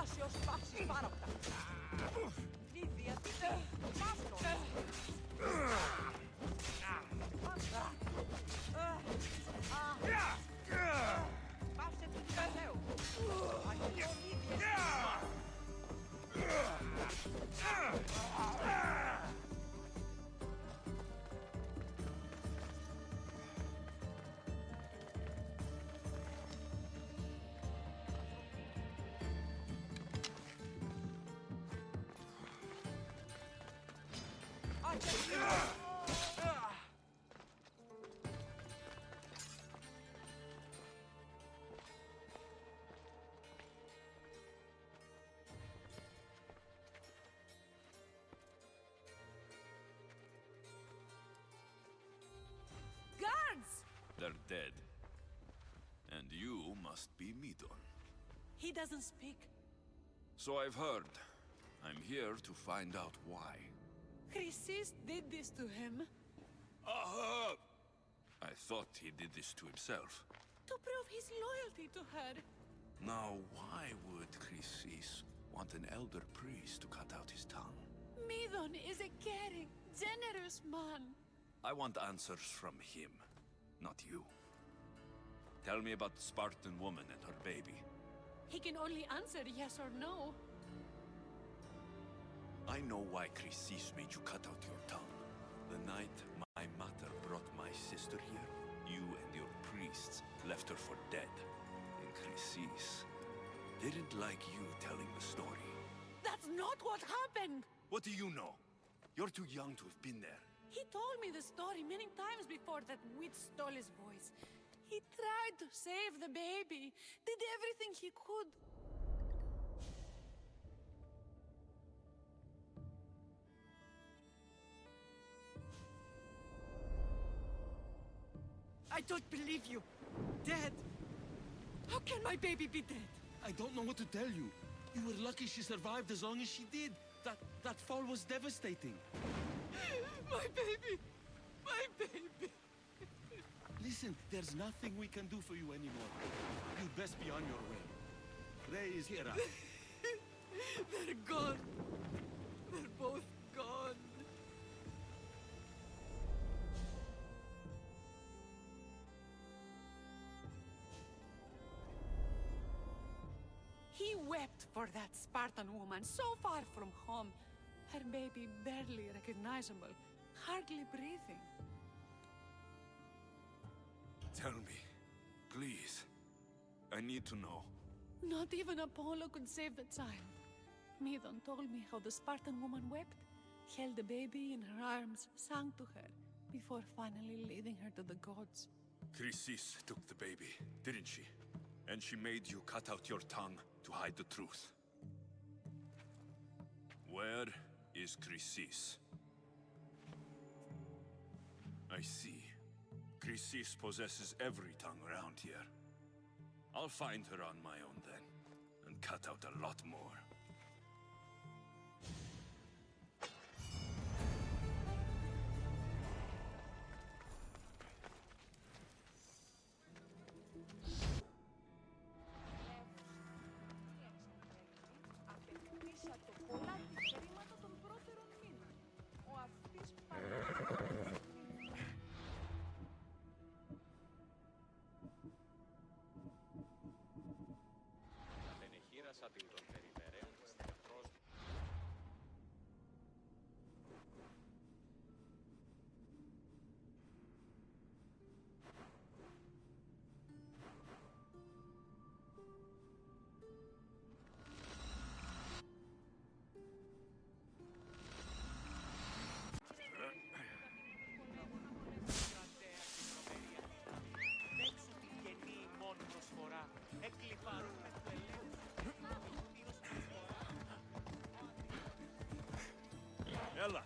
Πάσει ως πάψεις πάνω από τα. Λίδια, τι πάσχο. Πάψε του Θεού. Αγγελό Λίδια. Guards! They're dead. And you must be Midon. He doesn't speak. So I've heard. I'm here to find out why. Chrysis did this to him. Aha! I thought he did this to himself. To prove his loyalty to her. Now, why would Chrysis want an elder priest to cut out his tongue? Midon is a caring, generous man. I want answers from him, not you. Tell me about the Spartan woman and her baby. He can only answer yes or no. I know why Chrysis made you cut out your tongue. The night my mother brought my sister here, you and your priests left her for dead. And Chrysis didn't like you telling the story. That's not what happened! What do you know? You're too young to have been there. He told me the story many times before that witch stole his voice. He tried to save the baby, did everything he could. I don't believe you. Dead. How can my baby be dead? I don't know what to tell you. You were lucky she survived as long as she did. That fall was devastating. My baby! My baby! Listen, there's nothing we can do for you anymore. You'd best be on your way. Ray is here. They're gone. They're both gone. He wept for that Spartan woman so far from home. Her baby barely recognizable, hardly breathing. Tell me, please. I need to know. Not even Apollo could save the child. Midon told me how the Spartan woman wept, held the baby in her arms, sang to her, before finally leading her to the gods. Chrysis took the baby, didn't she? And she made you cut out your tongue to hide the truth. Where is Chrysis? I see. Chrysis possesses every tongue around here. I'll find her on my own then, and cut out a lot more. Έλα.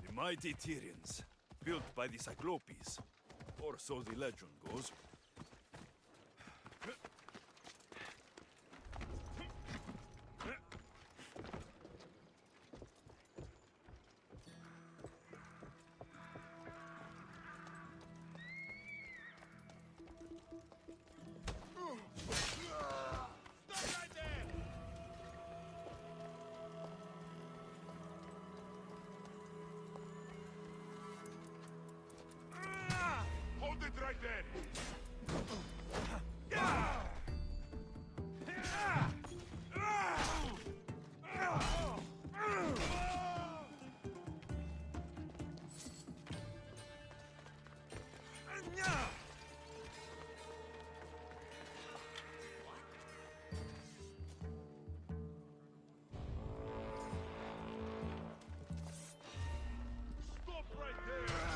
The mighty Tyrians, built by the Cyclopes, or so the legend goes. right there! Hold it right there! Stop right there!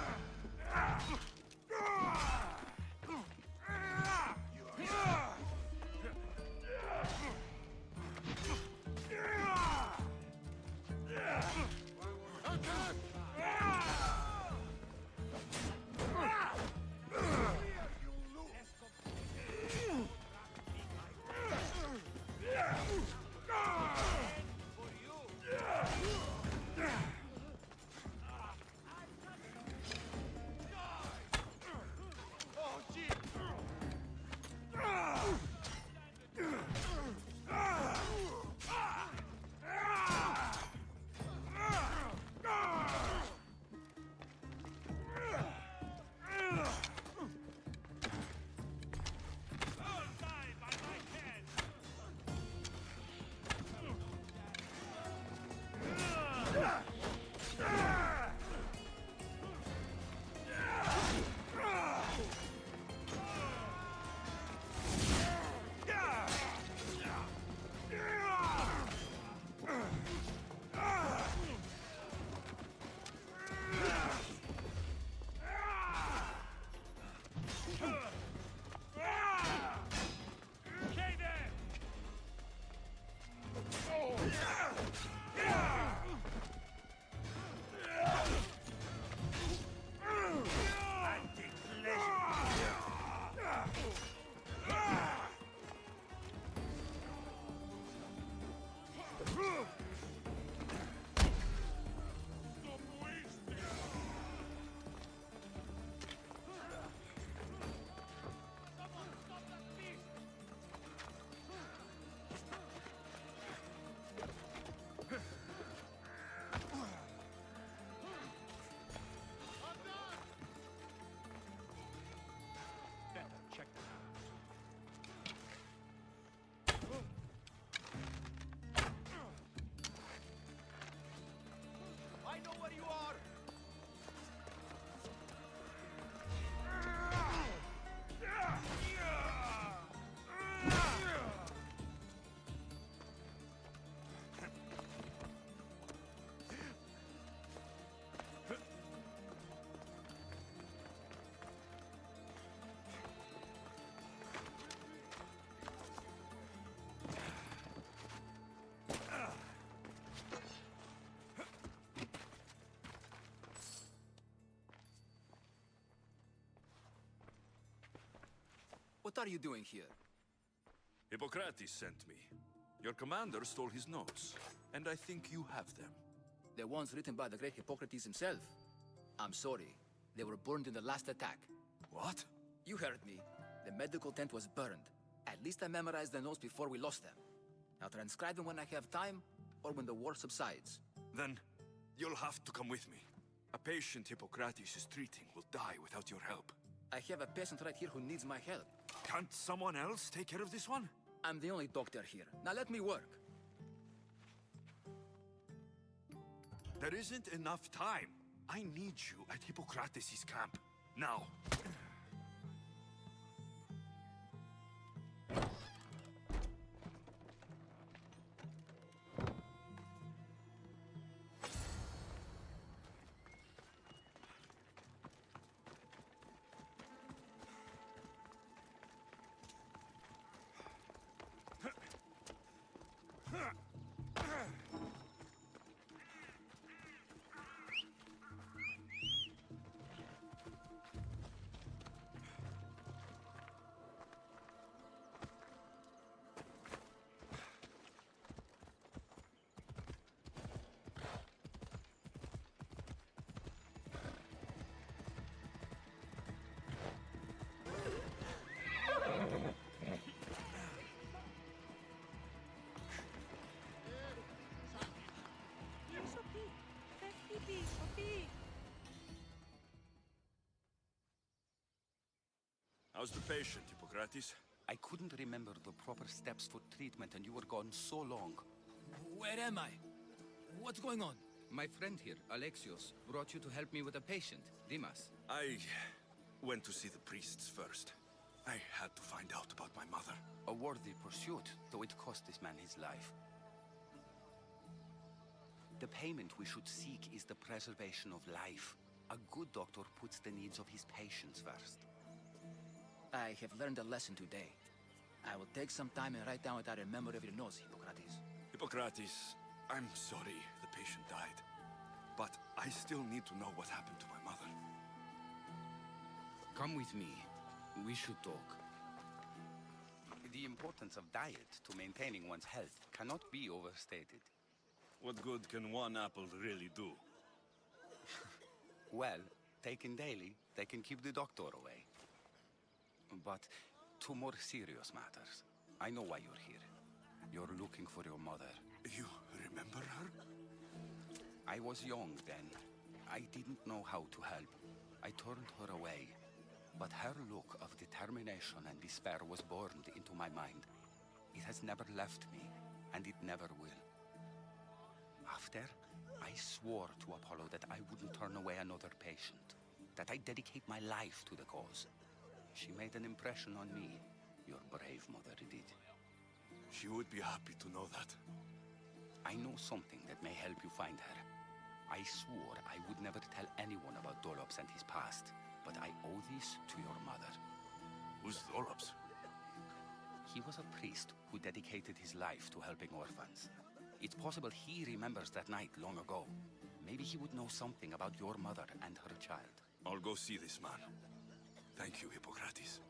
I know where you are! What are you doing here? Hippocrates sent me. Your commander stole his notes, and I think you have them. The ones written by the great Hippocrates himself. I'm sorry. They were burned in the last attack. What? You heard me. The medical tent was burned. At least I memorized the notes before we lost them. I'll transcribe them when I have time, or when the war subsides. Then, you'll have to come with me. A patient Hippocrates is treating will die without your help. I have a patient right here who needs my help. Can't someone else take care of this one? I'm the only doctor here. Now let me work. There isn't enough time. I need you at Hippocrates' camp. Now. How's the patient, Hippocrates? I couldn't remember the proper steps for treatment and you were gone so long. Where am I? What's going on? My friend here, Alexios, brought you to help me with a patient, Dimas. I went to see the priests first. I had to find out about my mother. A worthy pursuit, though it cost this man his life. The payment we should seek is the preservation of life. A good doctor puts the needs of his patients first. I have learned a lesson today. I will take some time and write down what I remember of your notes, Hippocrates. Hippocrates, I'm sorry the patient died. But I still need to know what happened to my mother. Come with me. We should talk. The importance of diet to maintaining one's health cannot be overstated. What good can one apple really do? Well, taken daily, they can keep the doctor away. But to more serious matters. I know why you're here. You're looking for your mother. You remember her? I was young then. I didn't know how to help. I turned her away. But her look of determination and despair was burned into my mind. It has never left me, and it never will. After, I swore to Apollo that I wouldn't turn away another patient, that I'd dedicate my life to the cause. She made an impression on me. Your brave mother did. She would be happy to know that. I know something that may help you find her. I swore I would never tell anyone about Dolops and his past, but I owe this to your mother. Who's Dolops? He was a priest who dedicated his life to helping orphans. It's possible he remembers that night long ago. Maybe he would know something about your mother and her child. I'll go see this man. Thank you, Hippocrates.